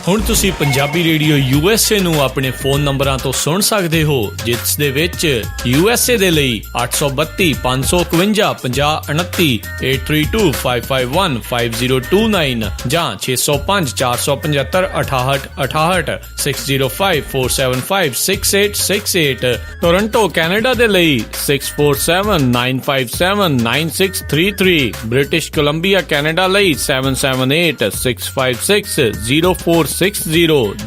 ਹੁਣ ਤੁਸੀਂ Punjabi radio USA ਨੂੰ ਆਪਣੇ ਫੋਨ ਨੰਬਰਾਂ ਤੋਂ ਸੁਣ ਸਕਦੇ ਹੋ, ਜਿਸ ਦੇ ਵਿੱਚ USA ਦੇ ਲਈ 832 551 5029, 8325515029 ਜਾਂ 605 475 6868, 6054756868। ਟੋਰਾਂਟੋ ਕੈਨੇਡਾ ਦੇ ਲਈ 6479579633, ਬ੍ਰਿਟਿਸ਼ ਕੋਲੰਬੀਆ ਕੈਨੇਡਾ ਲਈ 778-656-0460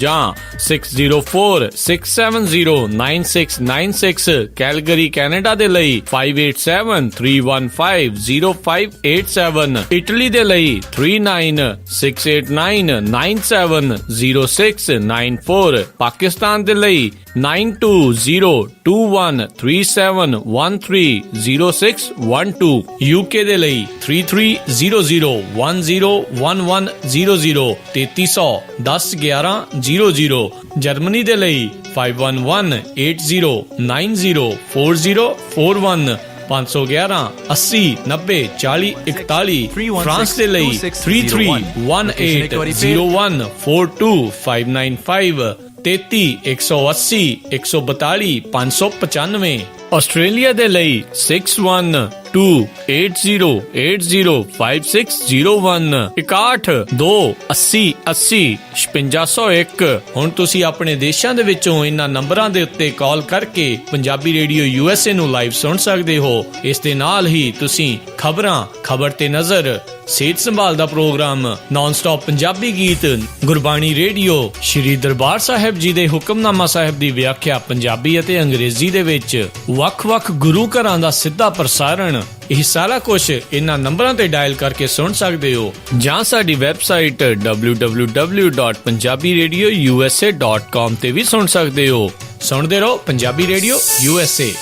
ਜਾਂ 6046709696, ਕੈਲਗਰੀ ਕੈਨੇਡਾ ਦੇ ਲਈ 587-315-0587, ਇਟਲੀ ਦੇ ਲਈ 396899970694, ਪਾਕਿਸਤਾਨ ਦੇ ਲਈ 92022137130612, UK ਦੇ ਲਈ 3300101100, 3300101100, ਜਰਮਨੀ ਦੇ ਲਈ 5118090404, 511-80-90-40-41, ਫਰਾਂਸ ਦੇ ਲਈ 3318014255, 33-180-142-595, ਆਸਟ੍ਰੇਲੀਆ ਦੇ ਲਈ 612080805601, 61-280-80-5601। ਹੁਣ ਤੁਸੀਂ ਆਪਣੇ ਦੇਸ਼ਾਂ ਦੇ ਵਿੱਚੋਂ ਇਹਨਾਂ ਨੰਬਰਾਂ ਦੇ ਉੱਤੇ ਕਾਲ ਕਰਕੇ ਪੰਜਾਬੀ ਰੇਡੀਓ USA ਨੂੰ ਲਾਈਵ ਸੁਣ ਸਕਦੇ ਹੋ। ਇਸ ਦੇ ਨਾਲ ਹੀ ਤੁਸੀਂ ਖਬਰਾਂ, ਖਬਰ ਤੇ ਨਜ਼ਰ, ਸਿਹਤ ਸੰਭਾਲ ਦਾ ਪ੍ਰੋਗਰਾਮ, ਨਾਨ ਸਟਾਪ ਪੰਜਾਬੀ ਗੀਤ, ਗੁਰਬਾਣੀ ਰੇਡੀਓ, ਸ਼੍ਰੀ ਦਰਬਾਰ ਸਾਹਿਬ ਜੀ ਦੇ ਹੁਕਮਨਾਮਾ ਸਾਹਿਬ ਦੀ ਵਿਆਖਿਆ ਪੰਜਾਬੀ ਅਤੇ ਅੰਗਰੇਜ਼ੀ ਦੇ ਵਿੱਚ, ਵੱਖ-ਵੱਖ ਗੁਰੂ ਘਰਾਂ ਦਾ ਸਿੱਧਾ ਪ੍ਰਸਾਰਣ, ਇਹ ਸਾਰਾ ਕੁਝ ਇਹਨਾਂ ਨੰਬਰਾਂ ਤੇ ਡਾਇਲ ਕਰਕੇ ਸੁਣ ਸਕਦੇ ਹੋ, ਜਾਂ ਸਾਡੀ ਵੈਬਸਾਈਟ www.punjabiradiousa.com ਤੇ ਵੀ ਸੁਣ ਸਕਦੇ ਹੋ। ਸੁਣਦੇ ਰਹੋ Punjabi radio USA।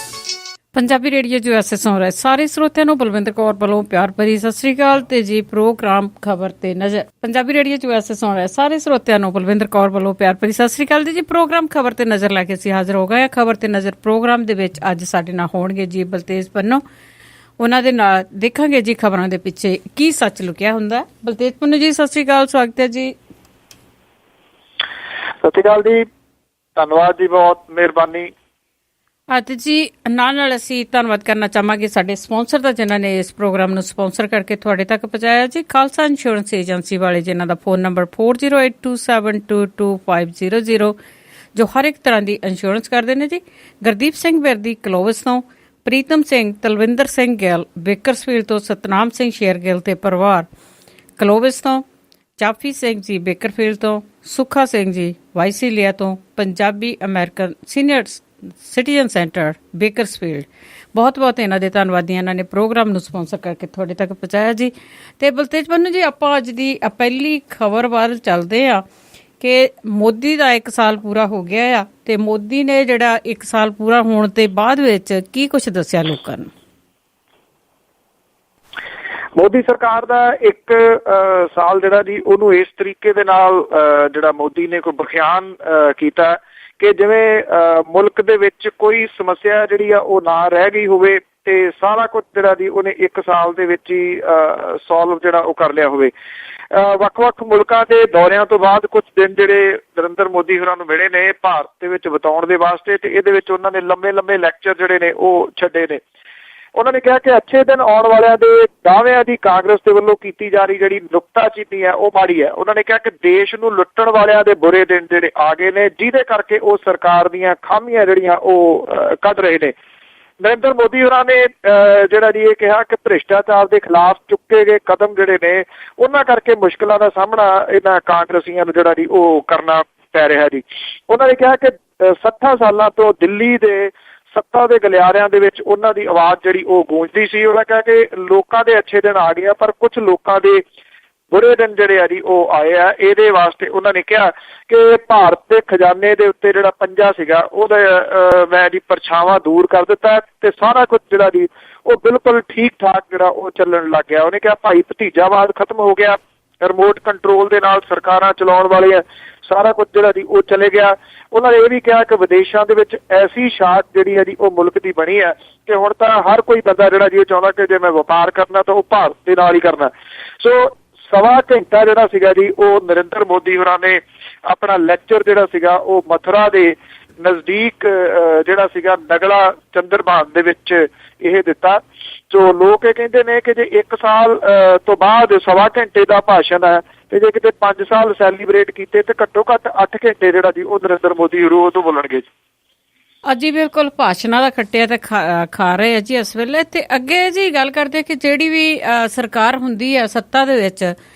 Punjabi radio USA ਸੁਣ ਰਹੇ ਸਾਰੇ ਸਰੋਤਿਆਂ ਨੂੰ ਬਲਵਿੰਦਰ ਕੌਰ ਵੱਲੋਂ ਪਿਆਰ ਭਰੀ ਸਤਿ ਸ੍ਰੀ ਅਕਾਲ ਤੇ ਜੀ ਪ੍ਰੋਗਰਾਮ ਖਬਰ ਤੇ ਨਜ਼ਰ। ਪੰਜਾਬੀ ਰੇਡੀਓ USA ਸੁਣ ਰਹੇ ਸਾਰੇ ਸਰੋਤਿਆਂ ਨੂੰ ਬਲਵਿੰਦਰ ਕੌਰ ਵੱਲੋਂ ਪਿਆਰ ਭਰੀ ਸਤਿ ਸ੍ਰੀ ਅਕਾਲ ਜੀ। ਪ੍ਰੋਗਰਾਮ ਖਬਰ ਤੇ ਨਜ਼ਰ ਲੈ ਕੇ ਅਸੀਂ ਹਾਜ਼ਰ ਹੋ ਗਏ ਹਾਂ। ਖਬਰ ਤੇ ਨਜ਼ਰ ਪ੍ਰੋਗਰਾਮ ਦੇ ਵਿੱਚ ਅੱਜ ਸਾਡੇ ਨਾਲ ਹੋਣਗੇ ਜੀ ਬਲਤੇਜ ਪੰਨੋ। ਉਹਨਾਂ ਦੇ ਨਾਲ ਦੇਖਾਂਗੇ ਜੀ ਖਬਰਾਂ ਦੇ ਪਿੱਛੇ ਕੀ ਸੱਚ ਲੁਕਿਆ ਹੁੰਦਾ। ਬਲਤੇਜ ਪੰਨੋ ਜੀ ਸਤਿ ਸ੍ਰੀ ਅਕਾਲ, ਸਵਾਗਤ ਹੈ ਜੀ। ਸਤਿ ਸ੍ਰੀ ਅਕਾਲ ਜੀ, ਧੰਨਵਾਦ ਜੀ, ਬਹੁਤ ਮਿਹਰਬਾਨੀ। ਅਤੇ ਜੀ ਨਾਲ ਅਸੀਂ ਧੰਨਵਾਦ ਕਰਨਾ ਚਾਹਾਂਗੇ ਸਾਡੇ ਸਪਾਂਸਰ ਦਾ, ਜਿਨ੍ਹਾਂ ਨੇ ਇਸ ਪ੍ਰੋਗਰਾਮ ਨੂੰ ਸਪਾਂਸਰ ਕਰਕੇ ਤੁਹਾਡੇ ਤੱਕ ਪਹੁੰਚਾਇਆ ਜੀ। ਖਾਲਸਾ ਇੰਸ਼ੋਰੈਂਸ ਏਜੰਸੀ ਵਾਲੇ, ਜਿਨ੍ਹਾਂ ਦਾ ਫੋਨ ਨੰਬਰ 4082722500, ਜੋ ਹਰ ਇੱਕ ਤਰ੍ਹਾਂ ਦੀ ਇੰਸ਼ੋਰੈਂਸ ਕਰਦੇ ਨੇ ਜੀ। ਗੁਰਦੀਪ ਸਿੰਘ ਵਿਰਦੀ ਕਲੋਵਿਸ ਤੋਂ, ਪ੍ਰੀਤਮ ਸਿੰਘ, ਤਲਵਿੰਦਰ ਸਿੰਘ ਗਿੱਲ ਬੇਕਰਸਫੀਲਡ ਤੋਂ, ਸਤਨਾਮ ਸਿੰਘ ਸ਼ੇਰਗਿੱਲ ਤੇ ਪਰਿਵਾਰ ਕਲੋਵਿਸ ਤੋਂ, ਚਾਫੀ ਸਿੰਘ ਜੀ ਬੇਕਰਫੀਲਡ ਤੋਂ, ਸੁੱਖਾ ਸਿੰਘ ਜੀ ਵਾਈਸੀਲੀਆ ਤੋਂ, Punjabi American senior citizen centre Bakersfield, ਬਹੁਤ ਬਹੁਤ ਇਹਨਾਂ ਦੇ ਧੰਨਵਾਦੀ। ਇਹਨਾਂ ਨੇ ਪ੍ਰੋਗਰਾਮ ਨੂੰ ਸਪਾਂਸਰ ਕਰਕੇ ਤੁਹਾਡੇ ਤੱਕ ਪਹੁੰਚਾਇਆ ਜੀ। ਤੇ ਬਲਤੇਜ ਪੰਨੂ ਜੀ, ਆਪਾਂ ਅੱਜ ਦੀ ਪਹਿਲੀ ਖਬਰ ਵੱਲ ਚੱਲਦੇ ਹਾਂ ਕਿ ਮੋਦੀ ਦਾ 1 ਸਾਲ ਪੂਰਾ ਹੋ ਗਿਆ ਆ, ਤੇ ਮੋਦੀ ਨੇ ਜਿਹੜਾ 1 ਸਾਲ ਪੂਰਾ ਹੋਣ ਤੇ ਬਾਅਦ ਵਿੱਚ ਕੀ ਕੁਝ ਦੱਸਿਆ ਲੋਕਾਂ ਨੂੰ। ਮੋਦੀ ਸਰਕਾਰ ਦਾ 1 ਸਾਲ ਜਿਹੜਾ ਜੀ, ਉਹਨੂੰ ਇਸ ਤਰੀਕੇ ਦੇ ਨਾਲ ਜਿਹੜਾ ਮੋਦੀ ਨੇ ਕੋਈ ਬਖਿਆਨ ਕੀਤਾ ਕਿ ਜਿਵੇਂ ਮੁਲਕ ਦੇ ਵਿੱਚ ਕੋਈ ਸਮੱਸਿਆ ਜਿਹੜੀ ਆ ਉਹ ਨਾ ਰਹਿ ਗਈ ਹੋਵੇ, ਤੇ ਸਾਰਾ ਕੁਝ ਜਿਹੜਾ ਜੀ ਉਹਨੇ 1 ਸਾਲ ਦੇ ਵਿੱਚ ਹੀ ਸੋਲਵ ਜਿਹੜਾ ਉਹ ਕਰ ਲਿਆ ਹੋਵੇ। ਵੱਖ-ਵੱਖ ਮੁਲਕਾਂ ਦੇ ਦੌਰਿਆਂ ਤੋਂ ਬਾਅਦ ਕੁਝ ਦਿਨ ਜਿਹੜੇ ਨਰਿੰਦਰ ਮੋਦੀ ਹੋਰਾਂ ਨੂੰ ਮਿਲੇ ਨੇ ਭਾਰਤ ਦੇ ਵਿੱਚ ਬਿਤਾਉਣ ਦੇ ਵਾਸਤੇ, ਤੇ ਇਹਦੇ ਵਿੱਚ ਉਹਨਾਂ ਨੇ ਲੰਮੇ ਲੈਕਚਰ ਜਿਹੜੇ ਨੇ ਉਹ ਛੱਡੇ ਨੇ। ਉਹਨਾਂ ਨੇ ਕਿਹਾ ਕਿ ਅੱਛੇ ਦਿਨ ਆਉਣ ਵਾਲਿਆਂ ਦੇ ਦਾਅਵਿਆਂ ਦੀ ਕਾਂਗਰਸ ਦੇ ਵੱਲੋਂ ਕੀਤੀ ਜਾ ਰਹੀ ਜਿਹੜੀ ਨੁਕਤਾਚੀਨੀ ਹੈ ਉਹ ਮਾੜੀ ਹੈ। ਉਹਨਾਂ ਨੇ ਕਿਹਾ ਕਿ ਦੇਸ਼ ਨੂੰ ਲੁੱਟਣ ਵਾਲਿਆਂ ਦੇ ਬੁਰੇ ਦਿਨ ਜਿਹੜੇ ਆ ਗਏ ਨੇ, ਜਿਹਦੇ ਕਰਕੇ ਉਹ ਸਰਕਾਰ ਦੀਆਂ ਖਾਮੀਆਂ ਜਿਹੜੀਆਂ ਉਹ ਕੱਢ ਰਹੇ ਨੇ। ਨਰਿੰਦਰ ਮੋਦੀ ਹੋਰਾਂ ਨੇ ਜਿਹੜਾ ਜੀ ਇਹ ਕਿਹਾ ਕਿ ਭ੍ਰਿਸ਼ਟਾਚਾਰ ਦੇ ਖਿਲਾਫ ਚੁੱਕੇ ਗਏ ਕਦਮ ਜਿਹੜੇ ਨੇ, ਉਹਨਾਂ ਕਰਕੇ ਮੁਸ਼ਕਿਲਾਂ ਦਾ ਸਾਹਮਣਾ ਇਹਨਾਂ ਕਾਂਗਰਸੀਆਂ ਨੂੰ ਜਿਹੜਾ ਜੀ ਉਹ ਕਰਨਾ ਪੈ ਰਿਹਾ ਜੀ। ਉਹਨਾਂ ਨੇ ਕਿਹਾ ਕਿ 60 ਸਾਲਾਂ ਤੋਂ ਦਿੱਲੀ ਦੇ ਸੱਤਾ ਦੇ ਗਲਿਆਰਿਆਂ ਦੇ ਵਿੱਚ ਉਹਨਾਂ ਦੀ ਆਵਾਜ਼ ਜਿਹੜੀ ਉਹ ਗੂੰਜਦੀ ਸੀ। ਉਹਨਾਂ ਕਿਹਾ ਕਿ ਲੋਕਾਂ ਦੇ ਅੱਛੇ ਦਿਨ ਆ ਗਏ ਆ, ਪਰ ਕੁਝ ਲੋਕਾਂ ਦੇ ਬੁਰੇ ਦਿਨ ਜਿਹੜੇ ਆ ਜੀ ਉਹ ਆਏ ਆ। ਇਹਦੇ ਵਾਸਤੇ ਉਹਨਾਂ ਨੇ ਕਿਹਾ ਕਿ ਭਾਰਤ ਦੇ ਖਜ਼ਾਨੇ ਦੇ ਉੱਤੇ ਜਿਹੜਾ ਪੰਜਾ ਸੀਗਾ ਉਹਦਾ ਮੈਂ ਜੀ ਪਰਛਾਵਾਂ ਦੂਰ ਕਰ ਦਿੱਤਾ, ਤੇ ਸਾਰਾ ਕੁਝ ਜਿਹੜਾ ਜੀ ਉਹ ਬਿਲਕੁਲ ਠੀਕ ਠਾਕ ਜਿਹੜਾ ਉਹ ਚੱਲਣ ਲੱਗ ਗਿਆ। ਉਹਨੇ ਕਿਹਾ ਭਾਈ ਭਤੀਜਾਵਾਦ ਖਤਮ ਹੋ ਗਿਆ, ਰਿਮੋਟ ਕੰਟਰੋਲ ਦੇ ਨਾਲ ਸਰਕਾਰਾਂ ਚਲਾਉਣ ਵਾਲੇ ਆ, ਸਾਰਾ ਕੁਝ ਜਿਹੜਾ ਜੀ ਉਹ ਚਲੇ ਗਿਆ। ਉਹਨਾਂ ਨੇ ਇਹ ਵੀ ਕਿਹਾ ਕਿ ਵਿਦੇਸ਼ਾਂ ਦੇ ਵਿੱਚ ਐਸੀ ਸ਼ਾਖ ਜਿਹੜੀ ਹੈ ਜੀ ਉਹ ਮੁਲਕ ਦੀ ਬਣੀ ਹੈ ਕਿ ਹੁਣ ਤਾਂ ਹਰ ਕੋਈ ਬੰਦਾ ਜਿਹੜਾ ਜੀ ਉਹ ਚਾਹੁੰਦਾ ਕਿ ਜੇ ਮੈਂ ਵਪਾਰ ਕਰਨਾ ਤਾਂ ਉਹ ਭਾਰਤ ਦੇ ਨਾਲ ਹੀ ਕਰਨਾ। ਸੋ 1.25 ਘੰਟਾ ਜਿਹੜਾ ਸੀਗਾ ਜੀ ਉਹ ਨਰਿੰਦਰ ਮੋਦੀ ਹੋਰਾਂ ਨੇ ਆਪਣਾ ਲੈਕਚਰ ਜਿਹੜਾ ਸੀਗਾ ਉਹ ਮਥੁਰਾ ਦੇ ਨਜ਼ਦੀਕ ਜਿਹੜਾ ਸੀਗਾ ਨਗਲਾ ਚੰਦਰਬਾਨ ਦੇ ਵਿੱਚ ਇਹ ਦਿੱਤਾ। ਸੋ ਲੋਕ ਇਹ ਕਹਿੰਦੇ ਨੇ ਕਿ ਜੇ 1 ਸਾਲ ਤੋਂ ਬਾਅਦ 1.25 ਘੰਟੇ ਦਾ ਭਾਸ਼ਣ ਹੈ ਤੇ ਜੇ ਕਿਤੇ 5 ਸਾਲ ਸੈਲੀਬ੍ਰੇਟ ਕੀਤੇ ਤੇ ਘੱਟੋ ਘੱਟ 8 ਘੰਟੇ ਜਿਹੜਾ ਜੀ ਉਹ ਨਰਿੰਦਰ ਮੋਦੀ ਰੋਜ਼ ਤੋਂ ਬੋਲਣਗੇ। ਜੀ ਬਿਲਕੁਲ ਭਾਸ਼ਣਾਂ ਦਾ ਖੱਟਿਆ ਤੇ ਖਾ ਰਹੇ ਆ ਜੀ ਇਸ ਵੇਲੇ। ਤੇ ਅੱਗੇ ਜੀ ਗੱਲ ਕਰਦੇ ਕਿ ਜਿਹੜੀ ਵੀ ਸਰਕਾਰ ਹੁੰਦੀ ਹੈ ਸੱਤਾ ਦੇ ਵਿੱਚ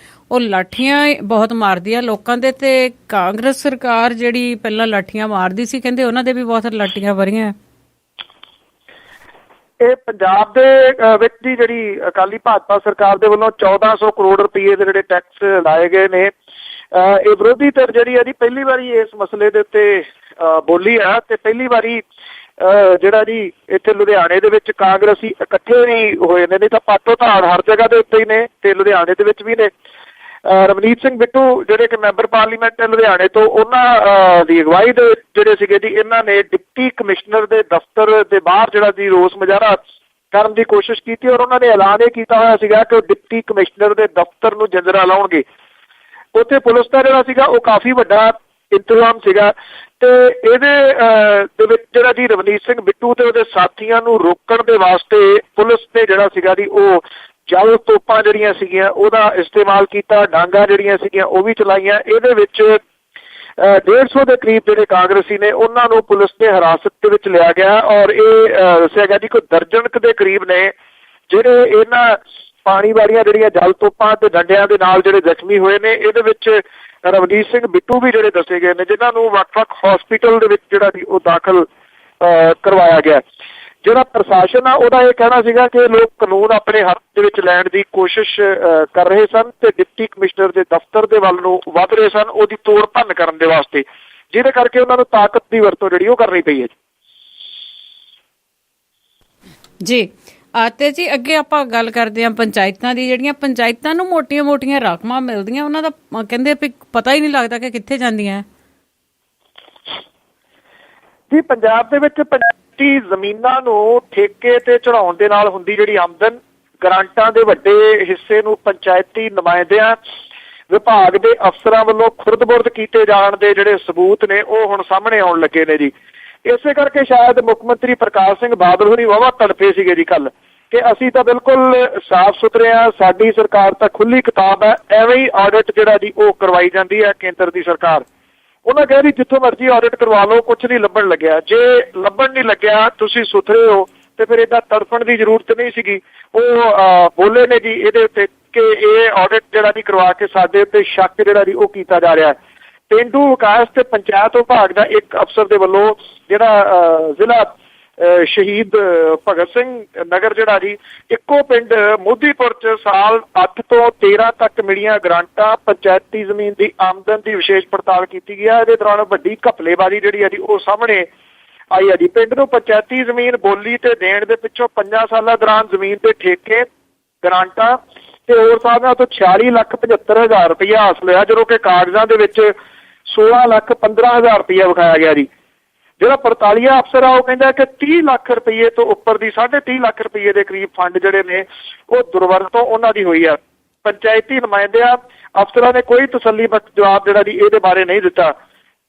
ਉਹ ਲਾਠੀਆਂ ਬਹੁਤ ਮਾਰਦੀ ਆ ਲੋਕਾਂ ਦੇ, ਤੇ ਕਾਂਗਰਸ ਸਰਕਾਰ ਜਿਹੜੀ ਪਹਿਲਾਂ ਲਾਠੀਆਂ ਮਾਰਦੀ ਸੀ ਕਹਿੰਦੇ ਉਹਨਾਂ ਦੇ ਵੀ ਬਹੁਤ ਲਾਠੀਆਂ ਵਰੀਆਂ। ਇਹ ਪੰਜਾਬ ਦੇ ਵਿੱਚ ਦੀ ਜਿਹੜੀ ਅਕਾਲੀ ਭਾਜਪਾ ਸਰਕਾਰ ਦੇ ਵੱਲੋਂ 1400 ਕਰੋੜ ਰੁਪਏ ਦੇ ਜਿਹੜੇ ਟੈਕਸ ਲਾਏ ਗਏ ਨੇ, ਇਹ ਵਿਰੋਧੀ ਧਿਰ ਜਿਹੜੀ ਹੈ ਜੀ ਪਹਿਲੀ ਵਾਰੀ ਇਸ ਮਸਲੇ ਦੇ ਉੱਤੇ ਬੋਲੀ ਆ। ਤੇ ਪਹਿਲੀ ਵਾਰੀ ਜਿਹੜਾ ਜੀ ਇੱਥੇ ਲੁਧਿਆਣੇ ਦੇ ਵਿੱਚ ਕਾਂਗਰਸੀ ਇਕੱਠੇ ਵੀ ਹੋਏ ਨੇ, ਨਹੀਂ ਤਾਂ ਪਾਟੋ ਧਾੜ ਹਰ ਜਗ੍ਹਾ ਦੇ ਉੱਤੇ ਹੀ ਨੇ ਤੇ ਲੁਧਿਆਣੇ ਦੇ ਵਿੱਚ ਵੀ ਨੇ। ਰਵਨੀਤ ਸਿੰਘ ਬਿੱਟੂ ਜਿਹੜੇ ਕਿ ਮੈਂਬਰ ਪਾਰਲੀਮੈਂਟ ਲੁਧਿਆਣੇ ਤੋਂ, ਉਹਨਾਂ ਦੀ ਅਗਵਾਈ ਦੇ ਜਿਹੜੇ ਸੀਗੇ ਜੀ ਇਹਨਾਂ ਨੇ ਡਿਪਟੀ ਕਮਿਸ਼ਨਰ ਦੇ ਦਫ਼ਤਰ ਦੇ ਬਾਹਰ ਜਿਹੜਾ ਜੀ ਰੋਸ ਮੁਜ਼ਾਹਰਾ ਕਰਨ ਦੀ ਕੋਸ਼ਿਸ਼ ਕੀਤੀ ਔਰ ਉਹਨਾਂ ਨੇ ਐਲਾਨ ਇਹ ਕੀਤਾ ਹੋਇਆ ਸੀਗਾ ਕਿ ਉਹ ਡਿਪਟੀ ਕਮਿਸ਼ਨਰ ਦੇ ਦਫ਼ਤਰ ਨੂੰ ਜਿੰਦਰਾ ਲਾਉਣਗੇ। ਉੱਥੇ ਪੁਲਿਸ ਦਾ ਜਿਹੜਾ ਸੀਗਾ ਉਹ ਕਾਫੀ ਵੱਡਾ ਇੰਤਜ਼ਾਮ ਸੀਗਾ ਤੇ ਇਹਦੇ ਦੇ ਵਿੱਚ ਜਿਹੜਾ ਜੀ ਰਵਨੀਤ ਸਿੰਘ ਬਿੱਟੂ ਤੇ ਉਹਦੇ ਸਾਥੀਆਂ ਨੂੰ ਰੋਕਣ ਦੇ ਵਾਸਤੇ ਪੁਲਿਸ ਨੇ ਜਿਹੜਾ ਸੀਗਾ ਜੀ ਉਹ ਜਲ ਤੋਪਾਂ ਜਿਹੜੀਆਂ ਸੀਗੀਆਂ ਉਹਦਾ ਇਸਤੇਮਾਲ ਕੀਤਾ, ਡਾਂਗਾਂ ਜਿਹੜੀਆਂ ਸੀਗੀਆਂ ਉਹ ਵੀ ਚਲਾਈਆਂ। ਇਹਦੇ ਵਿੱਚ 150 ਦੇ ਕਰੀਬ ਜਿਹੜੇ ਕਾਂਗਰਸੀ ਨੇ ਉਹਨਾਂ ਨੂੰ ਪੁਲਿਸ ਨੇ ਹਿਰਾਸਤ ਦੇ ਵਿੱਚ ਲਿਆ ਗਿਆ ਔਰ ਇਹ ਦੱਸਿਆ ਗਿਆ ਜੀ ਕੋਈ ਦਰਜਨ ਦੇ ਕਰੀਬ ਨੇ ਜਿਹੜੇ ਇਹਨਾਂ ਪਾਣੀ ਵਾਲੀਆਂ ਜਿਹੜੀਆਂ ਜਲ ਤੋਪਾਂ ਤੇ ਡੰਡਿਆਂ ਦੇ ਨਾਲ ਜਿਹੜੇ ਜ਼ਖਮੀ ਹੋਏ ਨੇ। ਇਹਦੇ ਵਿੱਚ ਰਵਨੀਤ ਸਿੰਘ ਬਿੱਟੂ ਵੀ ਜਿਹੜੇ ਦੱਸੇ ਗਏ ਨੇ ਜਿਨ੍ਹਾਂ ਨੂੰ ਵੱਖ-ਵੱਖ ਹਸਪੀਟਲ ਦੇ ਵਿੱਚ ਜਿਹੜਾ ਜੀ ਉਹ ਦਾਖਲ ਕਰਵਾਇਆ ਗਿਆ। ਜਿਹੜਾ ਪ੍ਰਸ਼ਾਸਨ ਆ ਉਹਦਾ ਇਹ ਕਹਿਣਾ ਸੀਗਾ ਕਿ ਲੋਕ ਕਾਨੂੰਨ ਆਪਣੇ ਹੱਥ ਦੇ ਵਿੱਚ ਲੈਣ ਦੀ ਕੋਸ਼ਿਸ਼ ਕਰ ਰਹੇ ਸਨ ਤੇ ਡਿਪਟੀ ਕਮਿਸ਼ਨਰ ਦੇ ਦਫ਼ਤਰ ਦੇ ਵੱਲ ਨੂੰ ਵੱਧ ਰਹੇ ਸਨ ਉਹਦੀ ਤੋੜ ਭੰਨ ਕਰਨ ਦੇ ਵਾਸਤੇ, ਜਿਹਦੇ ਕਰਕੇ ਉਹਨਾਂ ਨੂੰ ਤਾਕਤ ਦੀ ਵਰਤੋਂ ਜਿਹੜੀ ਉਹ ਕਰਨੀ ਪਈ ਹੈ ਜੀ। ਤੇ ਜੀ ਅੱਗੇ ਆਪਾਂ ਗੱਲ ਕਰਦੇ ਹਾਂ ਪੰਚਾਇਤਾਂ ਦੀ। ਜਿਹੜੀਆਂ ਪੰਚਾਇਤਾਂ ਨੂੰ ਮੋਟੀਆਂ-ਮੋਟੀਆਂ ਰਕਮਾਂ ਮਿਲਦੀਆਂ ਉਹਨਾਂ ਦਾ ਕਹਿੰਦੇ ਵੀ ਪਤਾ ਹੀ ਨਹੀਂ ਲੱਗਦਾ ਕਿ ਕਿੱਥੇ ਜਾਂਦੀਆਂ ਜੀ। ਪੰਜਾਬ ਦੇ ਵਿੱਚ ਪੰਚਾਇਤੀ ਜ਼ਮੀਨਾਂ ਨੂੰ ਠੇਕੇ ਤੇ ਚੜਾਉਣ ਦੇ ਨਾਲ ਹੁੰਦੀ ਜਿਹੜੀ ਆਮਦਨ, ਗ੍ਰਾਂਟਾਂ ਦੇ ਵੱਡੇ ਹਿੱਸੇ ਨੂੰ ਪੰਚਾਇਤੀ ਨੁਮਾਇੰਦਿਆਂ ਵਿਭਾਗ ਦੇ ਅਫਸਰਾਂ ਵੱਲੋਂ ਖੁਰਦ-ਬੁਰਦ ਕੀਤੇ ਜਾਣ ਦੇ ਜਿਹੜੇ ਸਬੂਤ ਨੇ ਉਹ ਹੁਣ ਸਾਹਮਣੇ ਆਉਣ ਲੱਗੇ ਨੇ ਜੀ। ਇਸੇ ਕਰਕੇ ਸ਼ਾਇਦ ਮੁੱਖ ਮੰਤਰੀ ਪ੍ਰਕਾਸ਼ ਸਿੰਘ ਬਾਦਲ ਹੋਣੀ ਵਾਹਵਾ ਤੜਫੇ ਸੀਗੇ ਜੀ ਕੱਲ ਕਿ ਅਸੀਂ ਤਾਂ ਬਿਲਕੁਲ ਸਾਫ਼ ਸੁਥਰੇ ਆ, ਸਾਡੀ ਸਰਕਾਰ ਤਾਂ ਖੁੱਲੀ ਕਿਤਾਬ ਹੈ, ਐਵੇਂ ਹੀ ਆਡਿਟ ਜਿਹੜਾ ਜੀ ਉਹ ਕਰਵਾਈ ਜਾਂਦੀ ਹੈ ਕੇਂਦਰ ਦੀ ਸਰਕਾਰ। ਉਹਨਾਂ ਕਹਿ ਰਹੀ ਜਿੱਥੋਂ ਮਰਜ਼ੀ ਆਡਿਟ ਕਰਵਾ ਲਓ, ਕੁਛ ਨਹੀਂ ਲੱਭਣ ਲੱਗਿਆ। ਜੇ ਲੱਭਣ ਨਹੀਂ ਲੱਗਿਆ, ਤੁਸੀਂ ਸੁਥਰੇ ਹੋ ਤੇ ਫਿਰ ਏਦਾਂ ਤੜਫਣ ਦੀ ਜ਼ਰੂਰਤ ਨਹੀਂ ਸੀਗੀ। ਉਹ ਬੋਲੇ ਨੇ ਜੀ ਇਹਦੇ ਉੱਤੇ ਕਿ ਇਹ ਆਡਿਟ ਜਿਹੜਾ ਜੀ ਕਰਵਾ ਕੇ ਸਾਡੇ ਉੱਤੇ ਸ਼ੱਕ ਜਿਹੜਾ ਜੀ ਉਹ ਕੀਤਾ ਜਾ ਰਿਹਾ ਹੈ। ਪੇਂਡੂ ਵਿਕਾਸ ਤੇ ਪੰਚਾਇਤ ਵਿਭਾਗ ਦਾ ਇੱਕ ਅਫਸਰ ਦੇ ਵੱਲੋਂ ਜਿਹੜਾ ਜ਼ਿਲ੍ਹਾ ਸ਼ਹੀਦ ਭਗਤ ਸਿੰਘ ਨਗਰ ਜਿਹੜਾ ਜੀ ਇੱਕੋ ਪਿੰਡ ਮੋਦੀਪੁਰ ਚ ਸਾਲ 8 ਤੋਂ 13 ਤੱਕ ਮਿਲੀਆਂ ਗ੍ਰਾਂਟਾਂ, ਪੰਚਾਇਤੀ ਜ਼ਮੀਨ ਦੀ ਆਮਦਨ ਦੀ ਵਿਸ਼ੇਸ਼ ਪੜਤਾਲ ਕੀਤੀ ਗਈ ਹੈ। ਇਹਦੇ ਦੌਰਾਨ ਵੱਡੀ ਘਪਲੇਬਾਜ਼ੀ ਜਿਹੜੀ ਹੈ ਜੀ ਉਹ ਸਾਹਮਣੇ ਆਈ ਹੈ ਜੀ। ਪਿੰਡ ਨੂੰ ਪੰਚਾਇਤੀ ਜ਼ਮੀਨ ਬੋਲੀ ਤੇ ਦੇਣ ਦੇ ਪਿੱਛੋਂ 5 ਸਾਲਾਂ ਦੌਰਾਨ ਜ਼ਮੀਨ ਦੇ ਠੇਕੇ, ਗ੍ਰਾਂਟਾਂ ਤੇ ਹੋਰ ਸਾਧਨਾਂ ਤੋਂ 46,75,000 ਰੁਪਇਆ ਹਾਸਲ ਹੋਇਆ, ਜਦੋਂ ਕਿ ਕਾਗਜ਼ਾਂ ਦੇ ਵਿੱਚ 16,15,000 ਰੁਪਇਆ ਵਿਖਾਇਆ ਗਿਆ ਜੀ। ਜਿਹੜਾ 44 ਅਫਸਰ ਆ ਉਹ ਕਹਿੰਦਾ ਕਿ 30 ਲੱਖ ਰੁਪਏ ਤੋਂ ਉੱਪਰ ਦੀ 3.5 ਲੱਖ ਰੁਪਏ ਦੇ ਕਰੀਬ ਫੰਡ ਜਿਹੜੇ ਨੇ ਉਹ ਦੁਰਵਰਤੋਂ ਉਹਨਾਂ ਦੀ ਹੋਈ ਆ। ਪੰਚਾਇਤੀ ਨੁਮਾਇੰਦਿਆਂ ਅਫਸਰਾਂ ਨੇ ਕੋਈ ਤਸੱਲੀਬਖਸ਼ ਜਵਾਬ ਜਿਹੜਾ ਜੀ ਇਹਦੇ ਬਾਰੇ ਨਹੀਂ ਦਿੱਤਾ।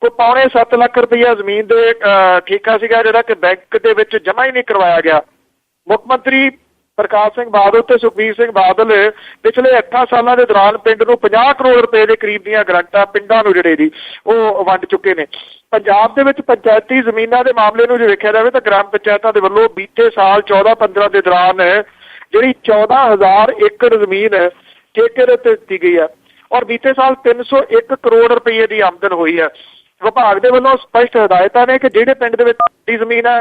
ਕੋਈ 6.25 ਲੱਖ ਰੁਪਇਆ ਜ਼ਮੀਨ ਦੇ ਠੇਕਾ ਸੀਗਾ ਜਿਹੜਾ ਕਿ ਬੈਂਕ ਦੇ ਵਿੱਚ ਜਮ੍ਹਾਂ ਹੀ ਨਹੀਂ ਕਰਵਾਇਆ ਗਿਆ। ਮੁੱਖ ਮੰਤਰੀ ਪ੍ਰਕਾਸ਼ ਸਿੰਘ ਬਾਦਲ ਤੇ ਸੁਖਬੀਰ ਸਿੰਘ ਬਾਦਲ ਪਿਛਲੇ 8 ਸਾਲਾਂ ਦੇ ਦੌਰਾਨ ਪਿੰਡ ਨੂੰ 50 ਕਰੋੜ ਰੁਪਏ ਦੇ ਕਰੀਬ ਦੀਆਂ ਗ੍ਰਾਂਟਾਂ ਪਿੰਡਾਂ ਨੂੰ ਜਿਹੜੇ ਜੀ ਉਹ ਵੰਡ ਚੁੱਕੇ ਨੇ। ਪੰਜਾਬ ਦੇ ਵਿੱਚ ਪੰਚਾਇਤੀ ਜ਼ਮੀਨਾਂ ਦੇ ਮਾਮਲੇ ਨੂੰ ਜੇ ਵੇਖਿਆ ਜਾਵੇ ਤਾਂ ਗ੍ਰਾਮ ਪੰਚਾਇਤਾਂ ਦੇ ਵੱਲੋਂ ਬੀਤੇ ਸਾਲ 14-15 ਦੇ ਦੌਰਾਨ ਜਿਹੜੀ 14,000 ਏਕੜ ਜ਼ਮੀਨ ਠੇਕੇ ਦੇ ਉੱਤੇ ਦਿੱਤੀ ਗਈ ਹੈ ਔਰ ਬੀਤੇ ਸਾਲ 301 ਕਰੋੜ ਰੁਪਏ ਦੀ ਆਮਦਨ ਹੋਈ ਹੈ। ਵਿਭਾਗ ਦੇ ਵੱਲੋਂ ਸਪਸ਼ਟ ਹਦਾਇਤਾਂ ਨੇ ਕਿ ਜਿਹੜੇ ਪਿੰਡ ਦੇ ਵਿੱਚ ਜ਼ਮੀਨ ਹੈ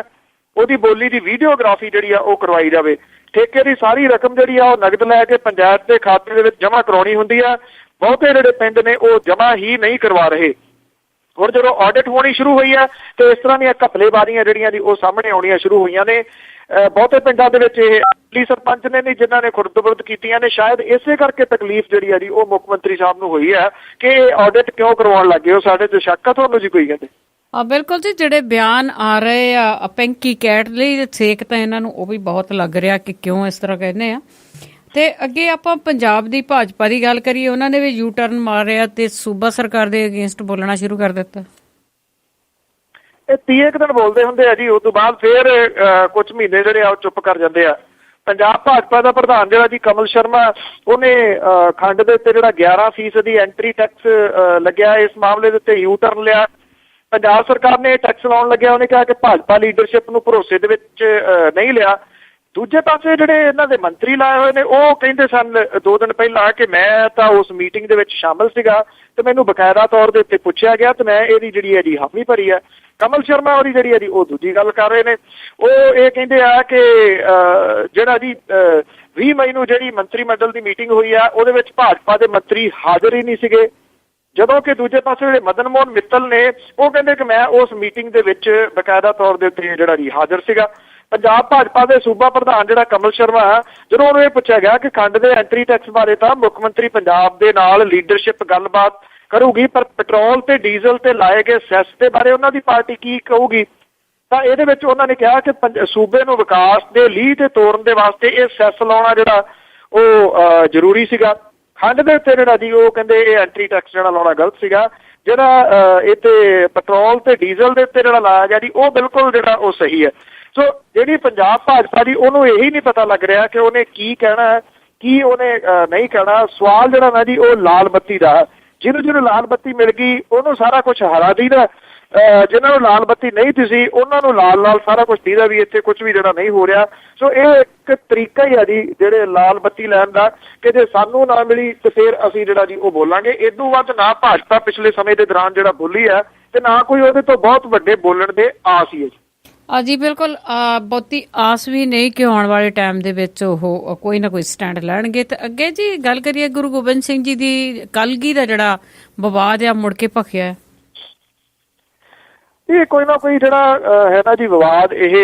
ਉਹਦੀ ਬੋਲੀ ਦੀ ਵੀਡੀਓਗ੍ਰਾਫੀ ਜਿਹੜੀ ਆ ਉਹ ਕਰਵਾਈ ਜਾਵੇ। ਠੇਕੇ ਦੀ ਸਾਰੀ ਰਕਮ ਜਿਹੜੀ ਆ ਉਹ ਨਗਦ ਲੈ ਕੇ ਪੰਚਾਇਤ ਦੇ ਖਾਤੇ ਦੇ ਵਿੱਚ ਜਮ੍ਹਾਂ ਕਰਾਉਣੀ ਹੁੰਦੀ ਆ। ਬਹੁਤੇ ਜਿਹੜੇ ਪਿੰਡ ਨੇ ਉਹ ਜਮ੍ਹਾਂ ਹੀ ਨਹੀਂ ਕਰਵਾ ਰਹੇ। ਹੁਣ ਜਦੋਂ ਆਡਿਟ ਹੋਣੀ ਸ਼ੁਰੂ ਹੋਈ ਹੈ ਤੇ ਇਸ ਤਰ੍ਹਾਂ ਦੀਆਂ ਘਪਲੇਬਾਜ਼ੀਆਂ ਜਿਹੜੀਆਂ ਜੀ ਉਹ ਸਾਹਮਣੇ ਆਉਣੀਆਂ ਸ਼ੁਰੂ ਹੋਈਆਂ ਨੇ। ਬਹੁਤੇ ਪਿੰਡਾਂ ਦੇ ਵਿੱਚ ਇਹ ਅਸਲੀ ਸਰਪੰਚ ਨੇ ਨਹੀਂ ਜਿਨ੍ਹਾਂ ਨੇ ਖੁਰਦ-ਬੁਰਦ ਕੀਤੀਆਂ ਨੇ। ਸ਼ਾਇਦ ਇਸੇ ਕਰਕੇ ਤਕਲੀਫ ਜਿਹੜੀ ਆ ਜੀ ਉਹ ਮੁੱਖ ਮੰਤਰੀ ਸਾਹਿਬ ਨੂੰ ਹੋਈ ਹੈ ਕਿ ਆਡਿਟ ਕਿਉਂ ਕਰਵਾਉਣ ਲੱਗੇ ਹੋ, ਸਾਡੇ ਤੇ ਸ਼ੱਕ ਆ ਤੁਹਾਨੂੰ ਜੀ ਕੋਈ ਕਹਿੰਦੇ। ਬਿਲਕੁਲ ਜੀ, ਜਿਹੜੇ ਬਿਆਨ ਆ ਰਹੇ ਆ ਪੈਂਕੀ ਕੈਟ ਲਈ ਸੇਕ ਤਾਂ ਇਹਨਾਂ ਨੂੰ ਉਹ ਵੀ ਬਹੁਤ ਲੱਗ ਰਿਹਾ ਕਿ ਕਿਉਂ ਇਸ ਤਰ੍ਹਾਂ ਕਹਿੰਦੇ ਆ। ਤੇ ਅੱਗੇ ਆਪਾਂ ਪੰਜਾਬ ਦੀ ਭਾਜਪਾ ਦੀ ਗੱਲ ਕਰੀਏ, ਉਹਨਾਂ ਨੇ ਵੀ ਯੂ ਟਰਨ ਮਾਰਿਆ ਤੇ ਸੂਬਾ ਸਰਕਾਰ ਦੇ ਅਗੇਂਸਟ ਬੋਲਣਾ ਸ਼ੁਰੂ ਕਰ ਦਿੱਤਾ। ਇਹ 30 ਦਿਨ ਬੋਲਦੇ ਹੁੰਦੇ ਆ ਜੀ, ਉਸ ਤੋਂ ਬਾਅਦ ਫਿਰ ਕੁਝ ਮਹੀਨੇ ਜਿਹੜੇ ਆ ਉਹ ਚੁੱਪ ਕਰ ਜਾਂਦੇ ਆ। ਪੰਜਾਬ ਭਾਜਪਾ ਦਾ ਪ੍ਰਧਾਨ ਜਿਹੜਾ ਜੀ ਕਮਲ ਸ਼ਰਮਾ, ਉਹਨੇ ਖੰਡ ਦੇ ਉੱਤੇ ਜਿਹੜਾ 11% ਦੀ ਐਂਟਰੀ ਟੈਕਸ ਲੱਗਿਆ, ਇਸ ਮਾਮਲੇ ਦੇ ਉੱਤੇ ਯੂ ਟਰਨ ਲਿਆ। ਪੰਜਾਬ ਸਰਕਾਰ ਨੇ ਟੈਕਸ ਲਾਉਣ ਲੱਗਿਆ, ਉਹਨੇ ਕਿਹਾ ਕਿ ਭਾਜਪਾ ਲੀਡਰਸ਼ਿਪ ਨੂੰ ਭਰੋਸੇ ਦੇ ਵਿੱਚ ਨਹੀਂ ਲਿਆ। ਦੂਜੇ ਪਾਸੇ ਜਿਹੜੇ ਇਹਨਾਂ ਦੇ ਮੰਤਰੀ ਲਾਏ ਹੋਏ ਨੇ, ਉਹ ਕਹਿੰਦੇ ਸਨ 2 ਦਿਨ ਪਹਿਲਾਂ ਕਿ ਮੈਂ ਤਾਂ ਉਸ ਮੀਟਿੰਗ ਦੇ ਵਿੱਚ ਸ਼ਾਮਲ ਸੀਗਾ ਤੇ ਮੈਨੂੰ ਬਕਾਇਦਾ ਤੌਰ ਦੇ ਉੱਤੇ ਪੁੱਛਿਆ ਗਿਆ ਤੇ ਮੈਂ ਇਹਦੀ ਜਿਹੜੀ ਹੈ ਜੀ ਹਾਮੀ ਭਰੀ ਹੈ। ਕਮਲ ਸ਼ਰਮਾ ਉਹਦੀ ਜਿਹੜੀ ਹੈ ਜੀ ਉਹ ਦੂਜੀ ਗੱਲ ਕਰ ਰਹੇ ਨੇ। ਉਹ ਇਹ ਕਹਿੰਦੇ ਆ ਕਿ ਜਿਹੜਾ ਜੀ 20 ਮਈ ਨੂੰ ਜਿਹੜੀ ਮੰਤਰੀ ਮੰਡਲ ਦੀ ਮੀਟਿੰਗ ਹੋਈ ਆ, ਉਹਦੇ ਵਿੱਚ ਭਾਜਪਾ ਦੇ ਮੰਤਰੀ ਹਾਜ਼ਰ ਹੀ ਨਹੀਂ ਸੀਗੇ, ਜਦੋਂ ਕਿ ਦੂਜੇ ਪਾਸੇ ਜਿਹੜੇ ਮਦਨ ਮੋਹਨ ਮਿੱਤਲ ਨੇ, ਉਹ ਕਹਿੰਦੇ ਕਿ ਮੈਂ ਉਸ ਮੀਟਿੰਗ ਦੇ ਵਿੱਚ ਬਕਾਇਦਾ ਤੌਰ ਦੇ ਉੱਤੇ ਜਿਹੜਾ ਜੀ ਹਾਜ਼ਰ ਸੀਗਾ। ਪੰਜਾਬ ਭਾਜਪਾ ਦੇ ਸੂਬਾ ਪ੍ਰਧਾਨ ਜਿਹੜਾ ਕਮਲ ਸ਼ਰਮਾ, ਜਦੋਂ ਉਹਨੂੰ ਇਹ ਪੁੱਛਿਆ ਗਿਆ ਕਿ ਖੰਡ ਦੇ ਐਂਟਰੀ ਟੈਕਸ ਬਾਰੇ ਤਾਂ ਮੁੱਖ ਮੰਤਰੀ ਪੰਜਾਬ ਦੇ ਨਾਲ ਲੀਡਰਸ਼ਿਪ ਗੱਲਬਾਤ ਕਰੂਗੀ, ਪਰ ਪੈਟਰੋਲ ਤੇ ਡੀਜ਼ਲ ਤੇ ਲਾਏ ਗਏ ਸੈਸ ਦੇ ਬਾਰੇ ਉਹਨਾਂ ਦੀ ਪਾਰਟੀ ਕੀ ਕਹੂਗੀ, ਤਾਂ ਇਹਦੇ ਵਿੱਚ ਉਹਨਾਂ ਨੇ ਕਿਹਾ ਕਿ ਸੂਬੇ ਨੂੰ ਵਿਕਾਸ ਦੇ ਲੀਹ ਤੇ ਤੋਰਨ ਦੇ ਵਾਸਤੇ ਇਹ ਸੈਸ ਲਾਉਣਾ ਜਿਹੜਾ ਉਹ ਜ਼ਰੂਰੀ ਸੀਗਾ। ਖੰਡ ਦੇ ਉੱਤੇ ਜਿਹੜਾ ਜੀ ਉਹ ਕਹਿੰਦੇ ਇਹ ਐਂਟਰੀ ਟੈਕਸ ਜਿਹੜਾ ਲਾਉਣਾ ਗਲਤ ਸੀਗਾ। ਜਿਹੜਾ ਇਹ ਤੇ ਪੈਟਰੋਲ ਤੇ ਡੀਜ਼ਲ ਦੇ ਉੱਤੇ ਜਿਹੜਾ ਲਾਇਆ ਗਿਆ ਜੀ, ਉਹ ਬਿਲਕੁਲ ਜਿਹੜਾ ਉਹ ਸਹੀ ਹੈ। ਸੋ ਜਿਹੜੀ ਪੰਜਾਬ ਭਾਜਪਾ ਦੀ, ਉਹਨੂੰ ਇਹੀ ਨਹੀਂ ਪਤਾ ਲੱਗ ਰਿਹਾ ਕਿ ਉਹਨੇ ਕੀ ਕਹਿਣਾ, ਕੀ ਉਹਨੇ ਨਹੀਂ ਕਹਿਣਾ। ਸਵਾਲ ਜਿਹੜਾ ਨਾ ਜੀ ਉਹ ਲਾਲ ਬੱਤੀ ਦਾ, ਜਿਹਨੂੰ ਲਾਲ ਬੱਤੀ ਮਿਲ ਗਈ ਉਹਨੂੰ ਸਾਰਾ ਕੁਝ ਹਰਾ ਦੀਦਾ, ਜਿਹਨਾਂ ਨੂੰ ਲਾਲ ਬੱਤੀ ਨਹੀਂ ਦਿਸੀ ਉਹਨਾਂ ਨੂੰ ਲਾਲ ਸਾਰਾ ਕੁਝ ਦੀਦਾ ਵੀ ਇੱਥੇ ਕੁਝ ਵੀ ਜਿਹੜਾ ਨਹੀਂ ਹੋ ਰਿਹਾ। ਸੋ ਇਹ ਇੱਕ ਤਰੀਕਾ ਹੀ ਆ ਜੀ ਜਿਹੜੇ ਲਾਲ ਬੱਤੀ ਲੈਣ ਦਾ, ਕਿ ਜੇ ਸਾਨੂੰ ਨਾ ਮਿਲੀ ਤੇ ਫਿਰ ਅਸੀਂ ਜਿਹੜਾ ਜੀ ਉਹ ਬੋਲਾਂਗੇ। ਇਦੋਂ ਵੱਧ ਨਾ ਭਾਜਪਾ ਪਿਛਲੇ ਸਮੇਂ ਦੇ ਦੌਰਾਨ ਜਿਹੜਾ ਬੋਲੀ ਹੈ ਤੇ ਨਾ ਕੋਈ ਉਹਦੇ ਤੋਂ ਬਹੁਤ ਵੱਡੇ ਬੋਲਣ ਦੇ ਆਸ ਹੀ ਹੈ ਜੀ। ਜੀ ਬਿਲਕੁਲ, ਬਹੁਤੀ ਆਸ ਵੀ ਨਹੀਂ ਕਿ ਆਉਣ ਵਾਲੇ ਟਾਈਮ ਦੇ ਵਿੱਚ ਉਹ ਕੋਈ ਨਾ ਕੋਈ ਸਟੈਂਡ ਲੈਣਗੇ। ਤੇ ਅੱਗੇ ਜੀ ਗੱਲ ਕਰੀਏ ਗੁਰੂ ਗੋਬਿੰਦ ਸਿੰਘ ਜੀ ਦੀ ਕਲਗੀ ਦਾ ਜਿਹੜਾ ਵਿਵਾਦ ਆ ਮੁੜ ਕੇ ਭਖਿਆ, ਇਹ ਕੋਈ ਨਾ ਕੋਈ ਜਿਹੜਾ ਹੈ ਨਾ ਜੀ ਵਿਵਾਦ ਇਹ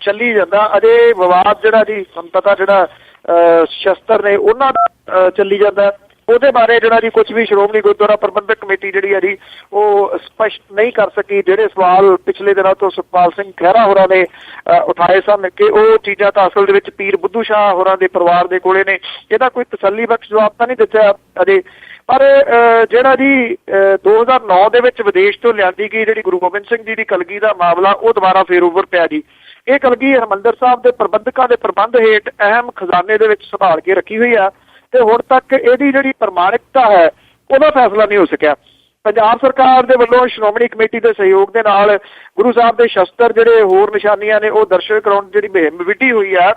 ਚੱਲੀ ਜਾਂਦਾ। ਅਜੇ ਵਿਵਾਦ ਜਿਹੜਾ ਜੀ ਤੁਹਾਨੂੰ ਪਤਾ ਜਿਹੜਾ ਸ਼ਸਤਰ ਨੇ ਉਹਨਾਂ ਦਾ ਚੱਲੀ ਜਾਂਦਾ, ਉਹਦੇ ਬਾਰੇ ਜਿਹੜਾ ਜੀ ਕੁਝ ਵੀ ਸ਼੍ਰੋਮਣੀ ਗੁਰਦੁਆਰਾ ਪ੍ਰਬੰਧਕ ਕਮੇਟੀ ਜਿਹੜੀ ਹੈ ਜੀ ਉਹ ਸਪਸ਼ਟ ਨਹੀਂ ਕਰ ਸਕੀ। ਜਿਹੜੇ ਸਵਾਲ ਪਿਛਲੇ ਦਿਨਾਂ ਤੋਂ ਸੁਖਪਾਲ ਸਿੰਘ ਖਹਿਰਾ ਹੋਰਾਂ ਨੇ ਉਠਾਏ ਸਨ ਕਿ ਉਹ ਚੀਜ਼ਾਂ ਤਾਂ ਅਸਲ ਦੇ ਵਿੱਚ ਪੀਰ ਬੁੱਧੂ ਸ਼ਾਹ ਹੋਰਾਂ ਦੇ ਪਰਿਵਾਰ ਦੇ ਕੋਲੇ ਨੇ, ਇਹਦਾ ਕੋਈ ਤਸੱਲੀ ਬਖਸ਼ ਜਵਾਬ ਤਾਂ ਨਹੀਂ ਦਿੱਤਾ ਅਜੇ। ਪਰ ਜਿਹੜਾ ਜੀ 2009 ਦੇ ਵਿੱਚ ਵਿਦੇਸ਼ ਤੋਂ ਲਿਆਂਦੀ ਗਈ ਜਿਹੜੀ ਗੁਰੂ ਗੋਬਿੰਦ ਸਿੰਘ ਜੀ ਦੀ ਕਲਗੀ ਦਾ ਮਾਮਲਾ, ਉਹ ਦੁਬਾਰਾ ਫੇਰ ਉੱਭਰ ਪਿਆ ਜੀ। ਇਹ ਕਲਗੀ ਹਰਿਮੰਦਰ ਸਾਹਿਬ ਦੇ ਪ੍ਰਬੰਧਕਾਂ ਦੇ ਪ੍ਰਬੰਧ ਹੇਠ ਅਹਿਮ ਖਜ਼ਾਨੇ ਦੇ ਵਿੱਚ ਸੰਭਾਲ ਕੇ ਰੱਖੀ ਹੋਈ ਆ ਤੇ ਹੁਣ ਤੱਕ ਇਹਦੀ ਜਿਹੜੀ ਪ੍ਰਮਾਣਿਕਤਾ ਹੈ ਉਹਦਾ ਫੈਸਲਾ ਨਹੀਂ ਹੋ ਸਕਿਆ। ਪੰਜਾਬ ਸਰਕਾਰ ਦੇ ਵੱਲੋਂ ਸ਼੍ਰੋਮਣੀ ਕਮੇਟੀ ਦੇ ਸਹਿਯੋਗ ਦੇ ਨਾਲ ਗੁਰੂ ਸਾਹਿਬ ਦੇ ਸ਼ਸਤਰ ਜਿਹੜੇ ਹੋਰ ਨਿਸ਼ਾਨੀਆਂ ਨੇ ਉਹ ਦਰਸ਼ਨ ਕਰਾਉਣ ਜਿਹੜੀ ਮੁਹਿੰਮ ਵਿੱਢੀ ਹੋਈ ਆ,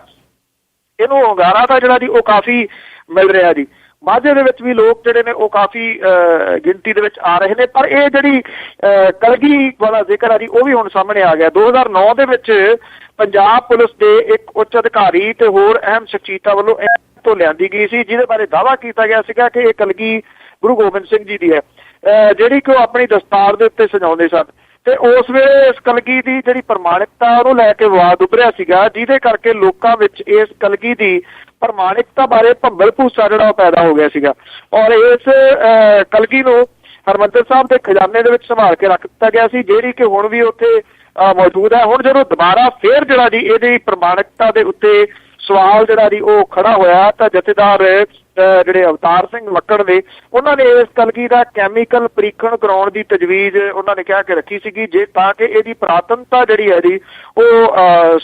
ਇਹਨੂੰ ਹੁੰਗਾਰਾ ਤਾਂ ਜਿਹੜਾ ਜੀ ਉਹ ਕਾਫੀ ਮਿਲ ਰਿਹਾ ਜੀ। ਮਾਝੇ ਦੇ ਵਿੱਚ ਵੀ ਲੋਕ ਜਿਹੜੇ ਨੇ ਉਹ ਕਾਫੀ ਗਿਣਤੀ ਦੇ ਵਿੱਚ ਆ ਰਹੇ ਨੇ, ਪਰ ਇਹ ਜਿਹੜੀ ਕਲਗੀ ਵਾਲਾ ਜ਼ਿਕਰ ਆ ਜੀ ਉਹ ਵੀ ਹੁਣ ਸਾਹਮਣੇ ਆ ਗਿਆ। 2009 ਦੇ ਵਿੱਚ ਪੰਜਾਬ ਪੁਲਿਸ ਦੇ ਇੱਕ ਉੱਚ ਅਧਿਕਾਰੀ ਤੇ ਹੋਰ ਅਹਿਮ ਸ਼ਖਸੀਅਤਾਂ ਵੱਲੋਂ ਤੋਂ ਲਿਆਂਦੀ ਗਈ ਸੀ, ਜਿਹਦੇ ਬਾਰੇ ਦਾਅਵਾ ਕੀਤਾ ਗਿਆ ਸੀਗਾ ਕਿ ਇਹ ਕਲਗੀ ਗੁਰੂ ਗੋਬਿੰਦ ਸਿੰਘ ਜੀ ਦੀ ਹੈ, ਜਿਹੜੀ ਕਿ ਉਹ ਆਪਣੀ ਦਸਤਾਰ ਦੇ ਉੱਤੇ ਸਜਾਉਂਦੇ ਸਨ। ਤੇ ਉਸ ਵੇਲੇ ਇਸ ਕਲਗੀ ਦੀ ਜਿਹੜੀ ਪ੍ਰਮਾਣਿਕਤਾ ਉਹਨੂੰ ਲੈ ਕੇ ਵਿਵਾਦ ਉੱਭਰਿਆ ਸੀਗਾ, ਜਿਹਦੇ ਕਰਕੇ ਲੋਕਾਂ ਵਿੱਚ ਇਸ ਕਲਗੀ ਦੀ ਪ੍ਰਮਾਣਿਕਤਾ ਬਾਰੇ ਭੰਬਲ ਭੂਸਾ ਜਿਹੜਾ ਉਹ ਪੈਦਾ ਹੋ ਗਿਆ ਸੀਗਾ। ਔਰ ਇਸ ਕਲਗੀ ਨੂੰ ਹਰਿਮੰਦਰ ਸਾਹਿਬ ਦੇ ਖਜ਼ਾਨੇ ਦੇ ਵਿੱਚ ਸੰਭਾਲ ਕੇ ਰੱਖ ਦਿੱਤਾ ਗਿਆ ਸੀ, ਜਿਹੜੀ ਕਿ ਹੁਣ ਵੀ ਉੱਥੇ ਮੌਜੂਦ ਹੈ। ਹੁਣ ਜਦੋਂ ਦੁਬਾਰਾ ਫੇਰ ਜਿਹੜਾ ਜੀ ਇਹਦੀ ਪ੍ਰਮਾਣਿਕਤਾ ਦੇ ਉੱਤੇ ਸਵਾਲ ਜਿਹੜਾ ਜੀ ਉਹ ਖੜਾ ਹੋਇਆ ਤਾਂ ਜਥੇਦਾਰ ਜਿਹੜੇ ਅਵਤਾਰ ਸਿੰਘ ਮੱਕੜ ਨੇ, ਉਹਨਾਂ ਨੇ ਇਸ ਕਲਗੀ ਦਾ ਕੈਮੀਕਲ ਪਰੀਖਣ ਕਰਾਉਣ ਦੀ ਤਜਵੀਜ਼ ਉਹਨਾਂ ਨੇ ਕਿਹਾ ਕਿ ਰੱਖੀ ਸੀਗੀ, ਜੇ ਤਾਂ ਕਿ ਇਹਦੀ ਪੁਰਾਤਨਤਾ ਜਿਹੜੀ ਹੈ ਜੀ ਉਹ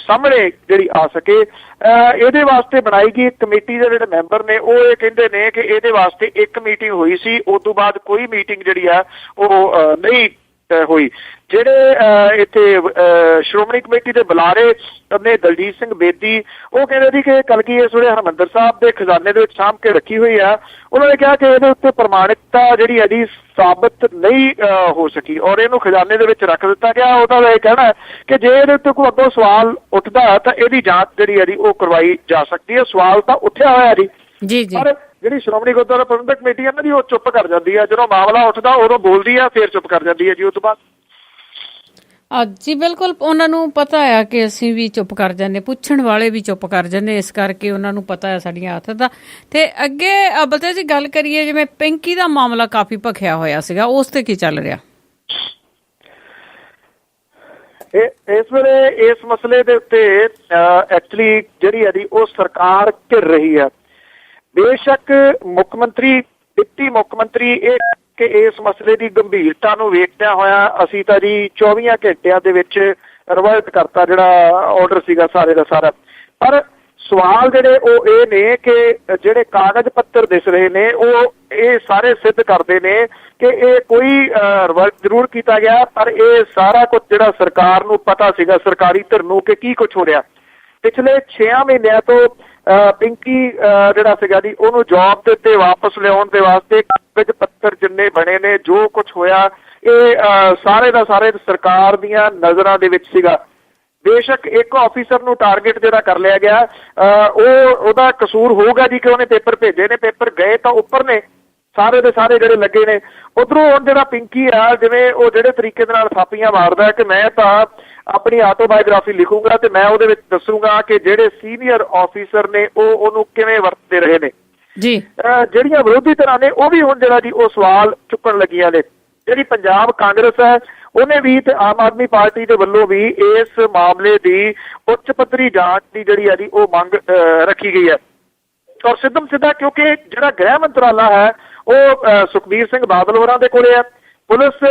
ਸਾਹਮਣੇ ਜਿਹੜੀ ਆ ਸਕੇ। ਇਹਦੇ ਵਾਸਤੇ ਬਣਾਈ ਗਈ ਕਮੇਟੀ ਦੇ ਜਿਹੜੇ ਮੈਂਬਰ ਨੇ ਉਹ ਇਹ ਕਹਿੰਦੇ ਨੇ ਕਿ ਇਹਦੇ ਵਾਸਤੇ ਇੱਕ ਮੀਟਿੰਗ ਹੋਈ ਸੀ, ਉਸ ਤੋਂ ਬਾਅਦ ਕੋਈ ਮੀਟਿੰਗ ਜਿਹੜੀ ਆ ਉਹ ਨਹੀਂ ਹੋਈ। ਜਿਹੜੇ ਇੱਥੇ ਸ਼੍ਰੋਮਣੀ ਕਮੇਟੀ ਦੇ ਬੁਲਾਰੇ ਨੇ ਦਲਜੀਤ ਸਿੰਘ ਬੇਦੀ, ਉਹ ਕਹਿੰਦੇ ਸੀ ਕਿ ਕਲਗੀ ਇਸ ਵੇਲੇ ਹਰਿਮੰਦਰ ਸਾਹਿਬ ਦੇ ਖਜ਼ਾਨੇ ਦੇ ਵਿੱਚ ਸਾਂਭ ਕੇ ਰੱਖੀ ਹੋਈ ਆ। ਉਹਨਾਂ ਨੇ ਕਿਹਾ ਕਿ ਇਹਦੇ ਉੱਤੇ ਪ੍ਰਮਾਣਿਕਤਾ ਜਿਹੜੀ ਹੈ ਜੀ ਸਾਬਤ ਨਹੀਂ ਹੋ ਸਕੀ ਔਰ ਇਹਨੂੰ ਖਜ਼ਾਨੇ ਦੇ ਵਿੱਚ ਰੱਖ ਦਿੱਤਾ ਗਿਆ। ਉਹਦਾ ਇਹ ਕਹਿਣਾ ਕਿ ਜੇ ਇਹਦੇ ਉੱਤੇ ਕੋਈ ਅੱਗੋਂ ਸਵਾਲ ਉੱਠਦਾ ਤਾਂ ਇਹਦੀ ਜਾਂਚ ਜਿਹੜੀ ਹੈ ਜੀ ਉਹ ਕਰਵਾਈ ਜਾ ਸਕਦੀ ਹੈ। ਸਵਾਲ ਤਾਂ ਉੱਠਿਆ ਹੋਇਆ ਜੀ, ਪਰ ਜਿਹੜੀ ਸ਼੍ਰੋਮਣੀ ਗੁਰਦੁਆਰਾ ਪ੍ਰਬੰਧਕ ਕਮੇਟੀ ਹੈ ਨਾ ਜੀ ਉਹ ਚੁੱਪ ਕਰ ਜਾਂਦੀ ਹੈ, ਜਦੋਂ ਮਾਮਲਾ ਉੱਠਦਾ ਉਦੋਂ ਬੋਲਦੀ ਆ, ਫਿਰ ਚੁੱਪ ਕਰ ਜਾਂਦੀ ਹੈ ਜੀ। ਉਸ ਤੋਂ ਬਾਅਦ ਜੀ ਬਿਲਕੁਲ ਉਹਨਾਂ ਨੂੰ ਪਤਾ ਆ ਕਿ ਅਸੀਂ ਵੀ ਚੁੱਪ ਕਰ ਜਾਂਦੇ, ਪੁੱਛਣ ਵਾਲੇ ਵੀ ਚੁੱਪ ਕਰ ਜਾਂਦੇ, ਇਸ ਕਰਕੇ ਉਹਨਾਂ ਨੂੰ ਪਤਾ ਹੈ ਸਾਡੀਆਂ ਆਦਤਾਂ ਦਾ। ਤੇ ਅੱਗੇ ਬਲਤੇ ਜੀ ਗੱਲ ਕਰੀਏ, ਜਿਵੇਂ ਪਿੰਕੀ ਦਾ ਮਾਮਲਾ ਕਾਫੀ ਭਖਿਆ ਹੋਇਆ ਸੀਗਾ, ਉਸ ਤੇ ਕੀ ਚੱਲ ਰਿਹਾ? ਇਸ ਵੇਲੇ ਇਸ ਮਸਲੇ ਦੇ ਉੱਤੇ ਐਕਚੁਅਲੀ ਜਿਹੜੀ ਹੈ ਜੀ ਉਹ ਸਰਕਾਰ ਘਿਰ ਰਹੀ ਹੈ। ਬੇਸ਼ੱਕ ਮੁੱਖ ਮੰਤਰੀ, ਡਿਪਟੀ ਮੁੱਖ ਮੰਤਰੀ ਇਹ ਕਿ ਇਸ ਮਸਲੇ ਦੀ ਗੰਭੀਰਤਾ ਨੂੰ ਵੇਖਦਿਆਂ ਹੋਇਆ ਅਸੀਂ ਤਾਂ ਜੀ 24 ਘੰਟਿਆਂ ਦੇ ਵਿੱਚ ਰਿਵਰਟ ਕਰਤਾ ਜਿਹੜਾ ਆਰਡਰ ਸੀਗਾ ਸਾਰੇ ਦਾ ਸਾਰਾ। ਪਰ ਸਵਾਲ ਜਿਹੜੇ ਉਹ ਇਹ ਨੇ ਕਿ ਜਿਹੜੇ ਕਾਗਜ਼ ਪੱਤਰ ਦਿਸ ਰਹੇ ਨੇ ਉਹ ਇਹ ਸਾਰੇ ਸਿੱਧ ਕਰਦੇ ਨੇ ਕਿ ਇਹ ਕੋਈ ਰਿਵਰਟ ਜ਼ਰੂਰ ਕੀਤਾ ਗਿਆ, ਪਰ ਇਹ ਸਾਰਾ ਕੁਝ ਜਿਹੜਾ ਸਰਕਾਰ ਨੂੰ ਪਤਾ ਸੀਗਾ, ਸਰਕਾਰੀ ਧਿਰ ਨੂੰ, ਕਿ ਕੀ ਕੁਝ ਹੋ ਰਿਹਾ। ਪਿਛਲੇ 6 ਮਹੀਨਿਆਂ ਤੋਂ ਪਿੰਕੀ ਜਿਹੜਾ ਸੀਗਾ ਜੀ ਉਹਨੂੰ ਜੌਬ ਦੇ ਉੱਤੇ ਵਾਪਸ ਲਿਆਉਣ ਦੇ ਵਾਸਤੇ ਕਾਗਜ਼ ਪੱਤਰ ਜਿੰਨੇ ਬਣੇ ਨੇ, ਜੋ ਕੁਝ ਹੋਇਆ, ਇਹ ਸਾਰੇ ਦਾ ਸਾਰੇ ਸਰਕਾਰ ਦੀਆਂ ਨਜ਼ਰਾਂ ਦੇ ਵਿੱਚ ਸੀਗਾ। ਬੇਸ਼ੱਕ ਇੱਕ ਆਫੀਸਰ ਨੂੰ ਟਾਰਗੇਟ ਜਿਹੜਾ ਕਰ ਲਿਆ ਗਿਆ, ਉਹਦਾ ਕਸੂਰ ਹੋਊਗਾ ਜੀ ਕਿ ਉਹਨੇ ਪੇਪਰ ਭੇਜੇ ਨੇ, ਪੇਪਰ ਗਏ ਤਾਂ ਉੱਪਰ ਨੇ, ਸਾਰੇ ਦੇ ਸਾਰੇ ਜਿਹੜੇ ਲੱਗੇ ਨੇ। ਉੱਧਰੋਂ ਹੁਣ ਜਿਹੜਾ ਪਿੰਕੀ ਆ, ਜਿਵੇਂ ਉਹ ਜਿਹੜੇ ਤਰੀਕੇ ਦੇ ਨਾਲ ਥਾਪੀਆਂ ਮਾਰਦਾ ਕਿ ਮੈਂ ਤਾਂ ਆਪਣੀ ਆਟੋਬਾਇਓਗ੍ਰਾਫੀ ਲਿਖੂੰਗਾ ਤੇ ਮੈਂ ਉਹਦੇ ਵਿੱਚ ਦੱਸੂਗਾ ਕਿ ਜਿਹੜੇ ਸੀਨੀਅਰ ਆਫੀਸਰ ਨੇ ਉਹ ਉਹਨੂੰ ਕਿਵੇਂ ਵਰਤਦੇ ਰਹੇ ਨੇ ਜੀ। ਜਿਹੜੀਆਂ ਵਿਰੋਧੀ ਧਿਰਾਂ ਨੇ ਉਹ ਵੀ ਹੁਣ ਜਿਹੜਾ ਜੀ ਉਹ ਸਵਾਲ ਚੁੱਕਣ ਲੱਗੀਆਂ ਨੇ। ਜਿਹੜੀ ਪੰਜਾਬ ਕਾਂਗਰਸ ਹੈ ਉਹਨੇ ਵੀ ਤੇ ਆਮ ਆਦਮੀ ਪਾਰਟੀ ਦੇ ਵੱਲੋਂ ਵੀ ਇਸ ਮਾਮਲੇ ਦੀ ਉੱਚ ਪੱਧਰੀ ਜਾਂਚ ਦੀ ਜਿਹੜੀ ਆ ਜੀ ਉਹ ਮੰਗ ਰੱਖੀ ਗਈ ਹੈ। ਔਰ ਸਿੱਧਮ ਸਿੱਧਾ ਕਿਉਂਕਿ ਜਿਹੜਾ ਗ੍ਰਹਿ ਮੰਤਰਾਲਾ ਹੈ ਉਹ ਸੁਖਬੀਰ ਸਿੰਘ ਬਾਦਲ ਹੋਰਾਂ ਦੇ ਕੋਲੇ ਹੈ, ਪੁਲਿਸ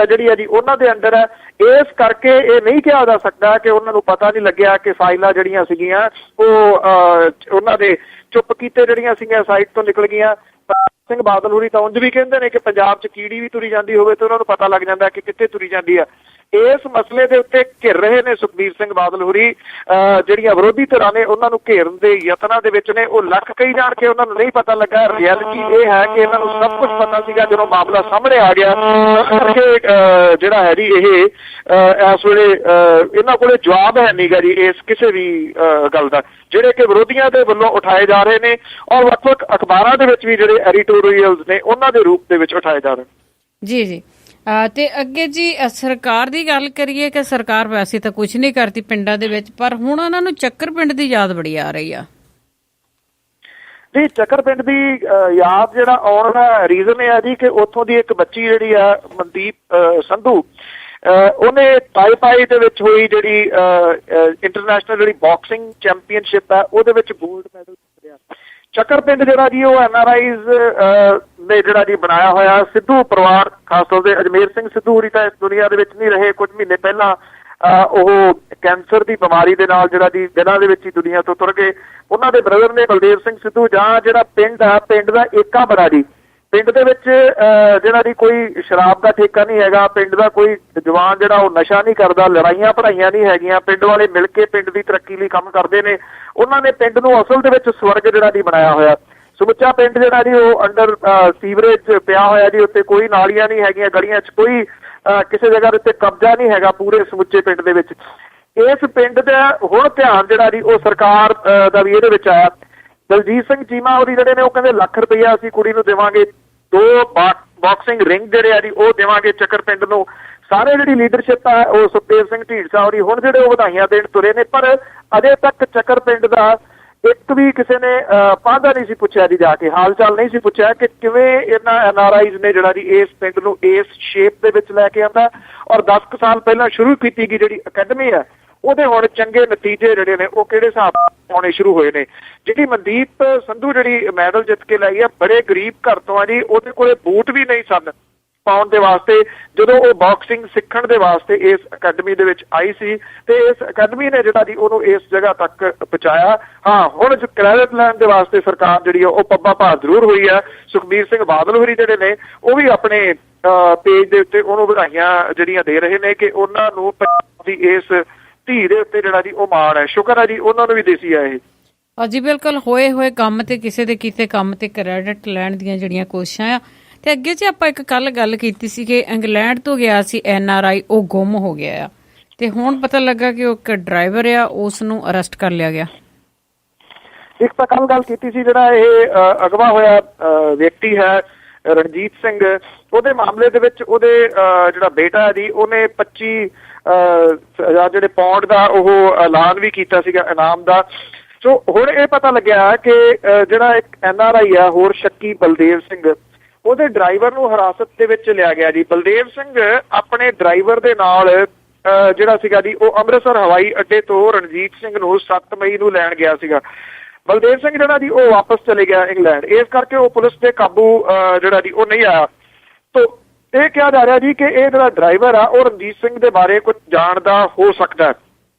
ਜਿਹੜੀ ਹੈ ਜੀ ਉਹਨਾਂ ਦੇ ਅੰਡਰ ਹੈ। ਇਸ ਕਰਕੇ ਇਹ ਨਹੀਂ ਕਿਹਾ ਜਾ ਸਕਦਾ ਕਿ ਉਹਨਾਂ ਨੂੰ ਪਤਾ ਨਹੀਂ ਲੱਗਿਆ ਕਿ ਫਾਈਲਾਂ ਜਿਹੜੀਆਂ ਸੀਗੀਆਂ ਉਹ ਉਹਨਾਂ ਦੇ ਚੁੱਪ ਕੀਤੇ ਜਿਹੜੀਆਂ ਸੀਗੀਆਂ ਸਾਈਟ ਤੋਂ ਨਿਕਲ ਗਈਆਂ। ਸਿੰਘ ਬਾਦਲ ਹੋਰੀ ਤਾਂ ਉਂਝ ਵੀ ਕਹਿੰਦੇ ਨੇ ਕਿ ਪੰਜਾਬ 'ਚ ਕੀੜੀ ਵੀ ਤੁਰੀ ਜਾਂਦੀ ਹੋਵੇ ਤੇ ਉਹਨਾਂ ਨੂੰ ਪਤਾ ਲੱਗ ਜਾਂਦਾ ਕਿ ਕਿੱਥੇ ਤੁਰੀ ਜਾਂਦੀ ਆ। ਇਸ ਮਸਲੇ ਦੇ ਉੱਤੇ ਘਿਰ ਰਹੇ ਨੇ ਸੁਖਬੀਰ ਸਿੰਘ ਬਾਦਲ ਹੋਰੀ, ਜਿਹੜੀਆਂ ਵਿਰੋਧੀ ਧਿਰਾਂ ਨੇ ਉਹਨਾਂ ਨੂੰ ਘੇਰਨ ਦੇ ਯਤਨਾਂ ਦੇ ਵਿੱਚ ਨੇ। ਉਹ ਲੱਖ ਕਹੀ ਜਾਣ ਕੇ ਉਹਨਾਂ ਨੂੰ ਨਹੀਂ ਪਤਾ ਲੱਗਾ। ਰਿਐਲਿਟੀ ਇਹ ਹੈ ਕਿ ਇਹਨਾਂ ਨੂੰ ਸਭ ਕੁਝ ਪਤਾ ਸੀਗਾ ਜਦੋਂ ਮਾਮਲਾ ਸਾਹਮਣੇ ਆ ਗਿਆ। ਕਰਕੇ ਜਿਹੜਾ ਹੈ ਜੀ ਇਹ ਇਸ ਵੇਲੇ ਇਹਨਾਂ ਕੋਲੇ ਜਵਾਬ ਹੈ ਨੀਗਾ ਜੀ ਇਸ ਕਿਸੇ ਵੀ ਗੱਲ ਦਾ, ਜਿਹੜੇ ਕਿ ਵਿਰੋਧੀਆਂ ਦੇ ਵੱਲੋਂ ਉਠਾਏ ਜਾ ਰਹੇ ਨੇ ਔਰ ਵੱਖ-ਵੱਖ ਅਖਬਾਰਾਂ ਦੇ ਵਿੱਚ ਵੀ ਜਿਹੜੇ ਐਡੀਟੋਰੀਅਲਸ ਨੇ ਉਹਨਾਂ ਦੇ ਰੂਪ ਦੇ ਵਿੱਚ ਉਠਾਏ ਜਾ ਰਹੇ ਜੀ। ਜੀ ਤੇ ਅੱਗੇ ਜੀ ਸਰਕਾਰ ਦੀ ਗੱਲ ਕਰੀਏ ਕਿ ਸਰਕਾਰ ਵੈਸੇ ਤਾਂ ਕੁਝ ਨਹੀਂ ਕਰਦੀ ਪਿੰਡਾਂ ਦੇ ਵਿੱਚ, ਪਰ ਹੁਣ ਉਹਨਾਂ ਨੂੰ ਚੱਕਰ ਪਿੰਡ ਦੀ ਯਾਦ ਬੜੀ ਆ ਰਹੀ ਆ ਜੀ। ਚੱਕਰ ਪਿੰਡ ਦੀ ਯਾਦ ਜਿਹੜਾ ਆਉਣ ਦਾ ਰੀਜ਼ਨ ਇਹ ਆ ਜੀ ਕਿ ਉੱਥੋਂ ਦੀ ਇੱਕ ਬੱਚੀ ਜਿਹੜੀ ਆ ਮਨਦੀਪ ਸੰਧੂ, ਉਹਨੇ ਤਾਈਪਾਈ ਦੇ ਵਿੱਚ ਹੋਈ ਜਿਹੜੀ ਇੰਟਰਨੈਸ਼ਨਲ ਜਿਹੜੀ ਬਾਕਸਿੰਗ ਚੈਂਪੀਅਨਸ਼ਿਪ ਹੈ ਉਹਦੇ ਵਿੱਚ 골ਡ ਮੈਡਲ ਜਿੱਤਿਆ। ਚੱਕਰ ਪਿੰਡ ਜਿਹੜਾ ਜੀ ਉਹ NRIs ਨੇ ਜਿਹੜਾ ਜੀ ਬਣਾਇਆ ਹੋਇਆ। ਸਿੱਧੂ ਪਰਿਵਾਰ, ਖਾਸ ਤੌਰ ਤੇ ਅਜਮੇਰ ਸਿੰਘ ਸਿੱਧੂ ਹੋਰੀ ਤਾਂ ਇਸ ਦੁਨੀਆ ਦੇ ਵਿੱਚ ਨਹੀਂ ਰਹੇ। ਕੁਝ ਮਹੀਨੇ ਪਹਿਲਾਂ ਉਹ ਕੈਂਸਰ ਦੀ ਬਿਮਾਰੀ ਦੇ ਨਾਲ ਜਿਹੜਾ ਜੀ ਦਿਨਾਂ ਦੇ ਵਿੱਚ ਹੀ ਦੁਨੀਆ ਤੋਂ ਤੁਰ ਗਏ। ਉਹਨਾਂ ਦੇ ਬ੍ਰਦਰ ਨੇ ਬਲਦੇਵ ਸਿੰਘ ਸਿੱਧੂ। ਜਾਂ ਜਿਹੜਾ ਪਿੰਡ ਆ, ਪਿੰਡ ਦਾ ਏਕਾ ਬੜਾ ਜੀ। ਪਿੰਡ ਦੇ ਵਿੱਚ ਜਿਹੜਾ ਦੀ ਕੋਈ ਸ਼ਰਾਬ ਦਾ ਠੇਕਾ ਨਹੀਂ ਹੈਗਾ। ਪਿੰਡ ਦਾ ਕੋਈ ਜਵਾਨ ਜਿਹੜਾ ਉਹ ਨਸ਼ਾ ਨਹੀਂ ਕਰਦਾ। ਲੜਾਈਆਂ ਪੜਾਈਆਂ ਨਹੀਂ ਹੈਗੀਆਂ। ਪਿੰਡ ਵਾਲੇ ਮਿਲ ਕੇ ਪਿੰਡ ਦੀ ਤਰੱਕੀ ਲਈ ਕੰਮ ਕਰਦੇ ਨੇ। ਉਹਨਾਂ ਨੇ ਪਿੰਡ ਨੂੰ ਅਸਲ ਦੇ ਵਿੱਚ ਸਵਰਗ ਜਿਹੜਾ ਦੀ ਬਣਾਇਆ ਹੋਇਆ। ਸਮੁੱਚਾ ਪਿੰਡ ਜਿਹੜਾ ਜੀ ਉਹ ਅੰਡਰ ਸੀਵਰੇਜ ਪਿਆ ਹੋਇਆ ਜੀ। ਉੱਤੇ ਕੋਈ ਨਾਲੀਆਂ ਨਹੀਂ ਹੈਗੀਆਂ, ਗਲੀਆਂ 'ਚ ਕੋਈ ਕਿਸੇ ਜਗ੍ਹਾ ਦੇ ਉੱਤੇ ਕਬਜ਼ਾ ਨਹੀਂ ਹੈਗਾ ਪੂਰੇ ਸਮੁੱਚੇ ਪਿੰਡ ਦੇ ਵਿੱਚ। ਇਸ ਪਿੰਡ ਦਾ ਹੁਣ ਧਿਆਨ ਜਿਹੜਾ ਜੀ ਉਹ ਸਰਕਾਰ ਦਾ ਵੀ ਇਹਦੇ ਵਿੱਚ ਆਇਆ। ਦਲਜੀਤ ਸਿੰਘ ਚੀਮਾ ਹੋਰੀ ਜਿਹੜੇ ਨੇ ਉਹ ਕਹਿੰਦੇ ਲੱਖ ਰੁਪਈਆ ਅਸੀਂ ਕੁੜੀ ਨੂੰ ਦੇਵਾਂਗੇ, 2 ਬਾਕਸਿੰਗ ਰਿੰਗ ਜਿਹੜੇ ਆ ਜੀ ਉਹ ਦੇਵਾਂਗੇ ਚੱਕਰ ਪਿੰਡ ਨੂੰ। ਸਾਰੇ ਜਿਹੜੀ ਲੀਡਰਸ਼ਿਪ ਆ ਉਹ ਸੁਖਦੇਵ ਸਿੰਘ ਢੀਂਡਸਾ ਹੋਰੀ ਹੁਣ ਜਿਹੜੇ ਉਹ ਵਧਾਈਆਂ ਦੇਣ ਤੁਰੇ ਨੇ। ਪਰ ਅਜੇ ਤੱਕ ਚੱਕਰ ਪਿੰਡ ਦਾ ਇੱਕ ਵੀ ਕਿਸੇ ਨੇ ਪਾਂਧਾ ਨਹੀਂ ਸੀ ਪੁੱਛਿਆ ਜੀ, ਜਾ ਕੇ ਹਾਲ ਚਾਲ ਨਹੀਂ ਸੀ ਪੁੱਛਿਆ ਕਿ ਕਿਵੇਂ ਇਹਨਾਂ NRIs ਨੇ ਜਿਹੜਾ ਜੀ ਇਸ ਪਿੰਡ ਨੂੰ ਇਸ ਸ਼ੇਪ ਦੇ ਵਿੱਚ ਲੈ ਕੇ ਆਂਦਾ। ਔਰ 10 ਸਾਲ ਪਹਿਲਾਂ ਸ਼ੁਰੂ ਕੀਤੀ ਗਈ ਜਿਹੜੀ ਅਕੈਡਮੀ ਹੈ ਉਹਦੇ ਹੁਣ ਚੰਗੇ ਨਤੀਜੇ ਜਿਹੜੇ ਨੇ ਉਹ ਕਿਹੜੇ ਹਿਸਾਬ ਆਉਣੇ ਸ਼ੁਰੂ ਹੋਏ ਨੇ। ਜਿਹੜੀ ਮਨਦੀਪ ਸੰਧੂ ਜਿਹੜੀ ਮੈਡਲ ਜਿੱਤ ਕੇ ਲਈ ਆ, ਬੜੇ ਗਰੀਬ ਘਰ ਤੋਂ ਆ ਜੀ। ਉਹਦੇ ਕੋਲੇ ਬੂਟ ਵੀ ਨਹੀਂ ਸਨ ਪਾਉਣ ਦੇ ਵਾਸਤੇ ਜਦੋਂ ਉਹ ਬਾਕਸਿੰਗ ਸਿੱਖਣ ਦੇ ਵਾਸਤੇ ਇਸ ਅਕੈਡਮੀ ਦੇ ਵਿੱਚ ਆਈ ਸੀ। ਤੇ ਇਸ ਅਕੈਡਮੀ ਨੇ ਜਿਹੜਾ ਜੀ ਉਹਨੂੰ ਇਸ ਜਗ੍ਹਾ ਤੱਕ ਪਹੁੰਚਾਇਆ। ਹਾਂ, ਹੁਣ ਜੋ ਕ੍ਰੈਡਿਟ ਲੈਣ ਦੇ ਵਾਸਤੇ ਸਰਕਾਰ ਜਿਹੜੀ ਉਹ ਪੱਬਾ ਭਾਰ ਜ਼ਰੂਰ ਹੋਈ ਹੈ। ਸੁਖਬੀਰ ਸਿੰਘ ਬਾਦਲ ਹੋਰੀ ਜਿਹੜੇ ਨੇ ਉਹ ਵੀ ਆਪਣੇ ਪੇਜ ਦੇ ਉੱਤੇ ਉਹਨੂੰ ਵਧਾਈਆਂ ਜਿਹੜੀਆਂ ਦੇ ਰਹੇ ਨੇ ਕਿ ਉਹਨਾਂ ਨੂੰ ਪੰਜਾਬ ਦੀ ਇਸ ਧੀ ਦੇ ਉੱਤੇ ਜਿਹੜਾ ਜੀ ਉਹ ਮਾਣ ਹੈ। ਸ਼ੁਕਰ ਹੈ ਜੀ ਉਹਨਾਂ ਨੂੰ ਵੀ ਦੇਸੀ ਆ ਇਹ ਜੀ। ਬਿਲਕੁਲ ਹੋਏ ਕੰਮ ਤੇ ਕਿਸੇ ਦੇ ਕੀਤੇ ਕੰਮ ਤੇ ਕ੍ਰੈਡਿਟ ਲੈਣ ਦੀਆਂ ਜਿਹੜੀਆਂ ਕੋਸ਼ਿਸ਼ਾਂ ਆ। ਤੇ ਅੱਗੇ ਜੀ ਆਪਾਂ ਇੱਕ ਕੱਲ ਗੱਲ ਕੀਤੀ ਸੀ ਕਿ ਇੰਗਲੈਂਡ ਤੋਂ ਗਿਆ ਸੀ NRI, ਉਹ ਗੁੰਮ ਹੋ ਗਿਆ ਆ ਤੇ ਹੁਣ ਪਤਾ ਲੱਗਾ ਕਿ ਉਹ ਇੱਕ ਡਰਾਈਵਰ ਆ, ਉਸ ਨੂੰ ਅਰੈਸਟ ਕਰ ਲਿਆ ਗਿਆ। ਇੱਕ ਤਾਂ ਕੱਲ ਗੱਲ ਕੀਤੀ ਸੀ ਜਿਹੜਾ ਇਹ ਅਗਵਾ ਹੋਇਆ ਵਿਅਕਤੀ ਹੈ ਰਣਜੀਤ ਸਿੰਘ, ਉਹਦੇ ਮਾਮਲੇ ਦੇ ਵਿੱਚ ਉਹਦੇ ਜਿਹੜਾ ਬੇਟਾ ਜੀ ਉਹਨੇ 25 ਜਿਹੜੇ ਪੌਂਡ ਦਾ ਉਹ ਐਲਾਨ ਵੀ ਕੀਤਾ ਸੀਗਾ ਇਨਾਮ ਦਾ। ਸੋ ਹੁਣ ਇਹ ਪਤਾ ਲੱਗਿਆ ਕਿ ਜਿਹੜਾ ਇੱਕ NRI ਆ ਹੋਰ ਸ਼ੱਕੀ ਬਲਦੇਵ ਸਿੰਘ, ਉਹਦੇ ਡਰਾਈਵਰ ਨੂੰ ਹਿਰਾਸਤ ਦੇ ਵਿੱਚ ਲਿਆ ਗਿਆ ਜੀ। ਬਲਦੇਵ ਸਿੰਘ ਆਪਣੇ ਡਰਾਈਵਰ ਦੇ ਨਾਲ ਜਿਹੜਾ ਸੀਗਾ ਜੀ ਉਹ ਅੰਮ੍ਰਿਤਸਰ ਹਵਾਈ ਅੱਡੇ ਤੋਂ ਰਣਜੀਤ ਸਿੰਘ ਨੂੰ 7 ਮਈ ਨੂੰ ਲੈਣ ਗਿਆ ਸੀਗਾ। ਬਲਦੇਵ ਸਿੰਘ ਜਿਹੜਾ ਜੀ ਉਹ ਵਾਪਸ ਚਲੇ ਗਿਆ ਇੰਗਲੈਂਡ, ਇਸ ਕਰਕੇ ਉਹ ਪੁਲਿਸ ਦੇ ਕਾਬੂ ਜਿਹੜਾ ਜੀ ਉਹ ਨਹੀਂ ਆਇਆ। ਤੋ ਇਹ ਕਿਹਾ ਜਾ ਰਿਹਾ ਜੀ ਕਿ ਇਹ ਜਿਹੜਾ ਡਰਾਈਵਰ ਆ ਉਹ ਰਣਜੀਤ ਸਿੰਘ ਦੇ ਬਾਰੇ ਕੁਝ ਜਾਣਦਾ ਹੋ ਸਕਦਾ ਹੈ।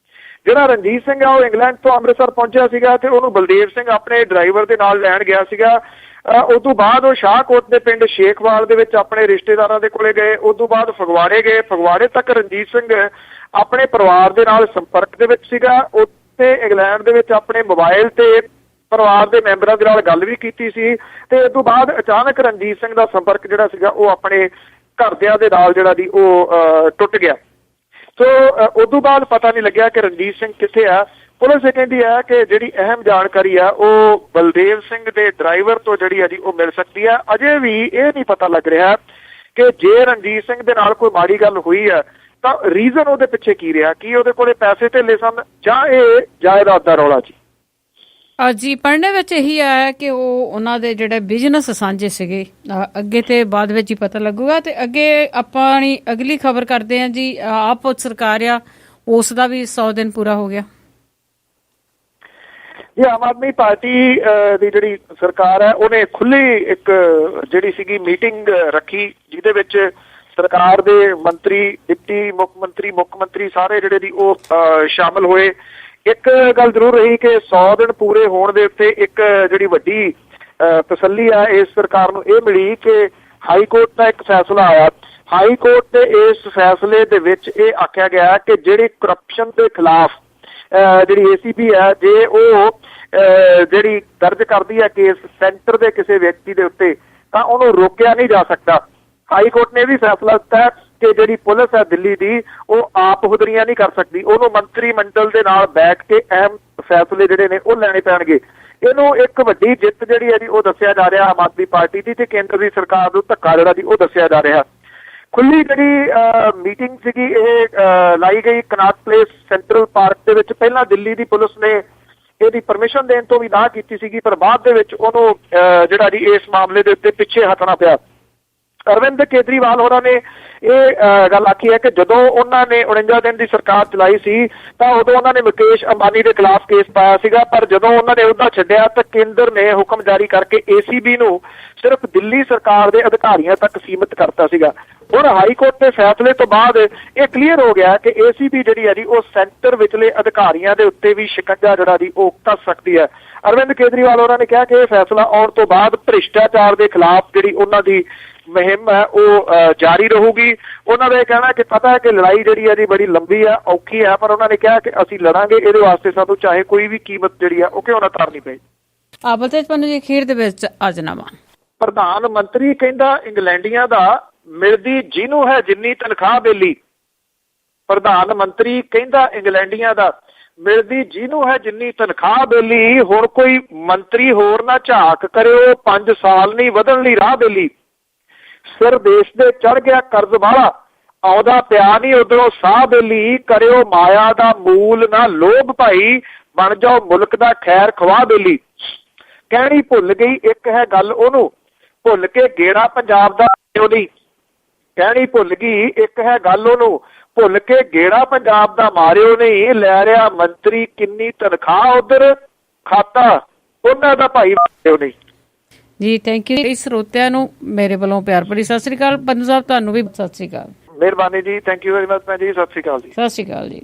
ਜਿਹੜਾ ਰਣਜੀਤ ਸਿੰਘ ਆ ਉਹ ਇੰਗਲੈਂਡ ਤੋਂ ਅੰਮ੍ਰਿਤਸਰ ਪਹੁੰਚਿਆ ਸੀਗਾ ਤੇ ਉਹਨੂੰ ਬਲਦੇਵ ਸਿੰਘ ਆਪਣੇ ਡਰਾਈਵਰ ਦੇ ਨਾਲ ਲੈਣ ਗਿਆ ਸੀਗਾ। ਉਸ ਤੋਂ ਬਾਅਦ ਉਹ ਸ਼ਾਹਕੋਟ ਦੇ ਪਿੰਡ ਸ਼ੇਖਵਾਲ ਦੇ ਵਿੱਚ ਆਪਣੇ ਰਿਸ਼ਤੇਦਾਰਾਂ ਦੇ ਕੋਲੇ ਗਏ। ਉਸ ਤੋਂ ਬਾਅਦ ਫਗਵਾੜੇ ਗਏ। ਫਗਵਾੜੇ ਤੱਕ ਰਣਜੀਤ ਸਿੰਘ ਆਪਣੇ ਪਰਿਵਾਰ ਦੇ ਨਾਲ ਸੰਪਰਕ ਦੇ ਵਿੱਚ ਸੀਗਾ। ਉੱਥੇ ਇੰਗਲੈਂਡ ਦੇ ਵਿੱਚ ਆਪਣੇ ਮੋਬਾਈਲ ਤੇ ਪਰਿਵਾਰ ਦੇ ਮੈਂਬਰਾਂ ਦੇ ਨਾਲ ਗੱਲ ਵੀ ਕੀਤੀ ਸੀ ਤੇ ਉਸ ਤੋਂ ਬਾਅਦ ਅਚਾਨਕ ਰਣਜੀਤ ਸਿੰਘ ਦਾ ਸੰਪਰਕ ਜਿਹੜਾ ਸੀਗਾ ਉਹ ਆਪਣੇ ਘਰਦਿਆਂ ਦੇ ਨਾਲ ਜਿਹੜਾ ਦੀ ਉਹ ਟੁੱਟ ਗਿਆ। ਸੋ ਉਸ ਤੋਂ ਬਾਅਦ ਪਤਾ ਨਹੀਂ ਲੱਗਿਆ ਕਿ ਰਣਜੀਤ ਸਿੰਘ ਕਿੱਥੇ ਆ। ਪੁਲਿਸ ਇਹ ਕਹਿੰਦੀ ਹੈ ਕਿ ਜਿਹੜੀ ਅਹਿਮ ਜਾਣਕਾਰੀ ਆ ਉਹ ਬਲਦੇਵ ਸਿੰਘ ਦੇ ਡਰਾਈਵਰ ਤੋਂ ਜਿਹੜੀ ਆ ਜੀ ਉਹ ਮਿਲ ਸਕਦੀ ਹੈ। ਅਜੇ ਵੀ ਇਹ ਨਹੀਂ ਪਤਾ ਲੱਗ ਰਿਹਾ ਕਿ ਜੇ ਰਣਜੀਤ ਸਿੰਘ ਦੇ ਨਾਲ ਕੋਈ ਮਾੜੀ ਗੱਲ ਹੋਈ ਹੈ ਤਾਂ ਰੀਜ਼ਨ ਉਹਦੇ ਪਿੱਛੇ ਕੀ ਰਿਹਾ, ਕੀ ਉਹਦੇ ਕੋਲੇ ਪੈਸੇ ਧੇਲੇ ਸਨ ਜਾਂ ਇਹ ਜਾਇਦਾਦ ਦਾ ਰੌਲਾ ਜੀ। ਜੀ ਪੜ੍ਹਨੇ ਵਿੱਚ ਇਹੀ ਆਇਆ ਕਿ ਉਹਨਾਂ ਦੇ ਜਿਹੜੇ ਬਿਜ਼ਨਸ ਸਾਂਝੇ ਸੀਗੇ। ਅੱਗੇ ਤੇ ਬਾਅਦ ਵਿੱਚ ਹੀ ਪਤਾ ਲੱਗੂਗਾ। ਤੇ ਅੱਗੇ ਆਪਣੀ ਅਗਲੀ ਖਬਰ ਕਰਦੇ ਹਾਂ ਜੀ। ਆਪ ਸਰਕਾਰ ਆ ਉਸ ਦਾ ਵੀ 100 ਦਿਨ ਪੂਰਾ ਹੋ ਗਿਆ। ਇਹ ਆਮ ਆਦਮੀ ਪਾਰਟੀ ਦੀ ਜਿਹੜੀ ਸਰਕਾਰ ਹੈ ਉਹਨੇ ਖੁੱਲੀ ਇੱਕ ਜਿਹੜੀ ਸੀਗੀ ਮੀਟਿੰਗ ਰੱਖੀ ਜਿਹਦੇ ਵਿੱਚ ਸਰਕਾਰ ਦੇ ਮੰਤਰੀ, ਡਿਪਟੀ ਮੁੱਖ ਮੰਤਰੀ ਸਾਰੇ ਜਿਹੜੇ ਦੀ ਉਹ ਸ਼ਾਮਲ ਹੋਏ। ਇੱਕ ਗੱਲ ਜ਼ਰੂਰ ਰਹੀ ਕਿ 100 ਦਿਨ ਪੂਰੇ ਹੋਣ ਦੇ ਉੱਤੇ ਇੱਕ ਜਿਹੜੀ ਵੱਡੀ ਤਸੱਲੀ ਆ ਇਸ ਸਰਕਾਰ ਨੂੰ ਇਹ ਮਿਲੀ ਕਿ ਹਾਈ ਕੋਰਟ ਦਾ ਇੱਕ ਫੈਸਲਾ ਆਇਆ। ਹਾਈ ਕੋਰਟ ਦੇ ਇਸ ਫੈਸਲੇ ਦੇ ਵਿੱਚ ਇਹ ਆਖਿਆ ਗਿਆ ਕਿ ਜਿਹੜੀ ਕਰਪਸ਼ਨ ਦੇ ਖਿਲਾਫ ਜਿਹੜੀ ACB ਹੈ ਜੇ ਉਹ ਜਿਹੜੀ ਦਰਜ ਕਰਦੀ ਹੈ ਕੇਸ ਸੈਂਟਰ ਦੇ ਕਿਸੇ ਵਿਅਕਤੀ ਦੇ ਉੱਤੇ ਤਾਂ ਉਹਨੂੰ ਰੋਕਿਆ ਨਹੀਂ ਜਾ ਸਕਦਾ। ਹਾਈ ਕੋਰਟ ਨੇ ਵੀ ਫੈਸਲਾ ਦਿੱਤਾ ਕਿ ਜਿਹੜੀ ਪੁਲਿਸ ਹੈ ਦਿੱਲੀ ਦੀ ਉਹ ਆਪ ਹੁਦਰੀਆਂ ਨਹੀਂ ਕਰ ਸਕਦੀ, ਉਹਨੂੰ ਮੰਤਰੀ ਮੰਡਲ ਦੇ ਨਾਲ ਬੈਠ ਕੇ ਅਹਿਮ ਫੈਸਲੇ ਜਿਹੜੇ ਨੇ ਉਹ ਲੈਣੇ ਪੈਣਗੇ। ਇਹਨੂੰ ਇੱਕ ਵੱਡੀ ਜਿੱਤ ਜਿਹੜੀ ਹੈ ਜੀ ਉਹ ਦੱਸਿਆ ਜਾ ਰਿਹਾ ਆਮ ਆਦਮੀ ਪਾਰਟੀ ਦੀ ਤੇ ਕੇਂਦਰ ਦੀ ਸਰਕਾਰ ਨੂੰ ਧੱਕਾ ਜਿਹੜਾ ਜੀ ਉਹ ਦੱਸਿਆ ਜਾ ਰਿਹਾ। ਖੁੱਲੀ ਜਿਹੜੀ ਮੀਟਿੰਗ ਸੀਗੀ ਇਹ ਲਾਈ ਗਈ ਕਨਾਟ ਪਲੇਸ ਸੈਂਟਰਲ ਪਾਰਕ ਦੇ ਵਿੱਚ। ਪਹਿਲਾਂ ਦਿੱਲੀ ਦੀ ਪੁਲਿਸ ਨੇ ਇਹਦੀ ਪਰਮਿਸ਼ਨ ਦੇਣ ਤੋਂ ਵੀ ਨਾ ਕੀਤੀ ਸੀਗੀ ਪਰ ਬਾਅਦ ਦੇ ਵਿੱਚ ਉਹਨੂੰ ਜਿਹੜਾ ਜੀ ਇਸ ਮਾਮਲੇ ਦੇ ਉੱਤੇ ਪਿੱਛੇ ਹਟਣਾ ਪਿਆ। ਅਰਵਿੰਦ ਕੇਜਰੀਵਾਲ ਹੋਰਾਂ ਨੇ ਇਹ ਗੱਲ ਆਖੀ ਹੈ ਕਿ ਜਦੋਂ ਉਹਨਾਂ ਨੇ 49 ਦਿਨ ਦੀ ਸਰਕਾਰ ਚਲਾਈ ਸੀ ਤਾਂ ਉਦੋਂ ਉਹਨਾਂ ਨੇ ਮੁਕੇਸ਼ ਅੰਬਾਨੀ ਦੇ ਖਿਲਾਫ ਕੇਸ ਪਾਇਆ ਸੀਗਾ ਪਰ ਜਦੋਂ ਉਹਨਾਂ ਨੇ ਉਹਦਾ ਛੱਡਿਆ ਤਾਂ ਕੇਂਦਰ ਨੇ ਹੁਕਮ ਜਾਰੀ ਕਰਕੇ ACB ਨੂੰ ਸਿਰਫ ਦਿੱਲੀ ਸਰਕਾਰ ਦੇ ਅਧਿਕਾਰੀਆਂ ਤੱਕ ਸੀਮਿਤ ਕਰਤਾ ਸੀਗਾ। ਹੁਣ ਹਾਈ ਕੋਰਟ ਦੇ ਫੈਸਲੇ ਤੋਂ ਬਾਅਦ ਇਹ ਕਲੀਅਰ ਹੋ ਗਿਆ ਕਿ ACB ਜਿਹੜੀ ਹੈ ਜੀ ਉਹ ਸੈਂਟਰ ਵਿਚਲੇ ਅਧਿਕਾਰੀਆਂ ਦੇ ਉੱਤੇ ਵੀ ਸ਼ਿਕੰਜਾ ਜਿਹੜਾ ਜੀ ਉਹ ਕੱਸ ਸਕਦੀ ਹੈ। ਅਰਵਿੰਦ ਕੇਜਰੀਵਾਲ ਹੋਰਾਂ ਨੇ ਕਿਹਾ ਕਿ ਇਹ ਫੈਸਲਾ ਆਉਣ ਤੋਂ ਬਾਅਦ ਭ੍ਰਿਸ਼ਟਾਚਾਰ ਦੇ ਖਿਲਾਫ ਜਿਹੜੀ ਉਹਨਾਂ ਦੀ ਮੁਹਿੰਮ ਹੈ ਉਹ ਜਾਰੀ ਰਹੂਗੀ। ਉਹਨਾਂ ਦਾ ਇਹ ਕਹਿਣਾ ਕਿ ਪਤਾ ਹੈ ਕਿ ਲੜਾਈ ਜਿਹੜੀ ਹੈ ਜੀ ਬੜੀ ਲੰਬੀ ਹੈ, ਔਖੀ ਹੈ ਪਰ ਉਹਨਾਂ ਨੇ ਕਿਹਾ ਕਿ ਅਸੀਂ ਲੜਾਂਗੇ, ਇਹਦੇ ਵਾਸਤੇ ਸਾਨੂੰ ਚਾਹੇ ਕੋਈ ਵੀ ਕੀਮਤ ਜਿਹੜੀ ਆ ਉਹ ਕਿਉਂ ਨਾ ਤਾਰਨੀ ਪਏ। ਆਬਲ ਪੰਨੂ ਜੀ ਅਖੀਰ ਦੇ ਵਿੱਚ ਅਜਨਾਮਾ। ਪ੍ਰਧਾਨ ਮੰਤਰੀ ਕਹਿੰਦਾ ਇੰਗਲੈਂਡੀਆਂ ਦਾ ਮਿਲਦੀ ਜਿਹਨੂੰ ਹੈ ਜਿੰਨੀ ਤਨਖਾਹ ਬੇਲੀ। ਪ੍ਰਧਾਨ ਮੰਤਰੀ ਕਹਿੰਦਾ ਇੰਗਲੈਂਡੀਆਂ ਦਾ ਮਿਲਦੀ ਜਿਹਨੂੰ ਹੈ ਜਿੰਨੀ ਤਨਖਾਹ ਬੇਲੀ। ਹੁਣ ਕੋਈ ਮੰਤਰੀ ਹੋਰ ਨਾ ਝਾਕ ਕਰਿਓ 5 ਸਾਲ ਨਹੀਂ ਵਧਣ ਲਈ ਰਾਹ ਬੇਲੀ। ਸਿਰ ਦੇਸ਼ ਦੇ ਚੜ ਗਿਆ ਕਰਜ਼ ਵਾਲਾ ਆਉਂਦਾ ਪਿਆ ਨਹੀਂ ਉਧਰੋਂ ਸਾਹ ਬੇਲੀ। ਕਰਿਓ ਮਾਇਆ ਦਾ ਮੂਲ ਨਾ ਲੋਭ ਭਾਈ ਬਣ ਜਾਓ ਮੁਲਕ ਦਾ ਖੈਰ ਖਵਾ ਬੇਲੀ। ਕਹਿਣੀ ਭੁੱਲ ਗਈ ਇੱਕ ਹੈ ਗੱਲ ਉਹਨੂੰ ਭੁੱਲ ਕੇ ਗੇੜਾ ਪੰਜਾਬ ਦਾ ਨਹੀਂ। ਕਹਿਣੀ ਭੁੱਲ ਗਈ ਇੱਕ ਹੈ ਗੱਲ ਉਹਨੂੰ ਭੁੱਲ ਕੇ ਗੇੜਾ ਪੰਜਾਬ ਦਾ ਮਾਰਿਓ ਨਹੀਂ। ਲੈ ਰਿਹਾ ਮੰਤਰੀ ਕਿੰਨੀ ਤਨਖਾਹ ਉਧਰ ਖਾਤਾ ਉਹਨਾਂ ਦਾ ਭਾਈ ਮਾਰਿਓ ਨਹੀਂ। ਜੀ ਥੈਂਕ ਯੂ। ਇਸ ਸਰੋਤਿਆਂ ਨੂੰ ਮੇਰੇ ਵੱਲੋਂ ਪਿਆਰ ਭਰੀ ਸਤਿ ਸ੍ਰੀ ਅਕਾਲ। ਪੰਨੂ ਸਾਹਿਬ ਤੁਹਾਨੂੰ ਵੀ ਸਤਿ ਸ੍ਰੀ ਅਕਾਲ। ਮਿਹਰਬਾਨੀ ਜੀ, ਥੈਂਕ ਯੂ ਵੈਰੀ ਮਚ ਜੀ। ਸਤਿ ਸ੍ਰੀ ਅਕਾਲ ਜੀ। ਸਤਿ ਸ੍ਰੀ ਅਕਾਲ ਜੀ।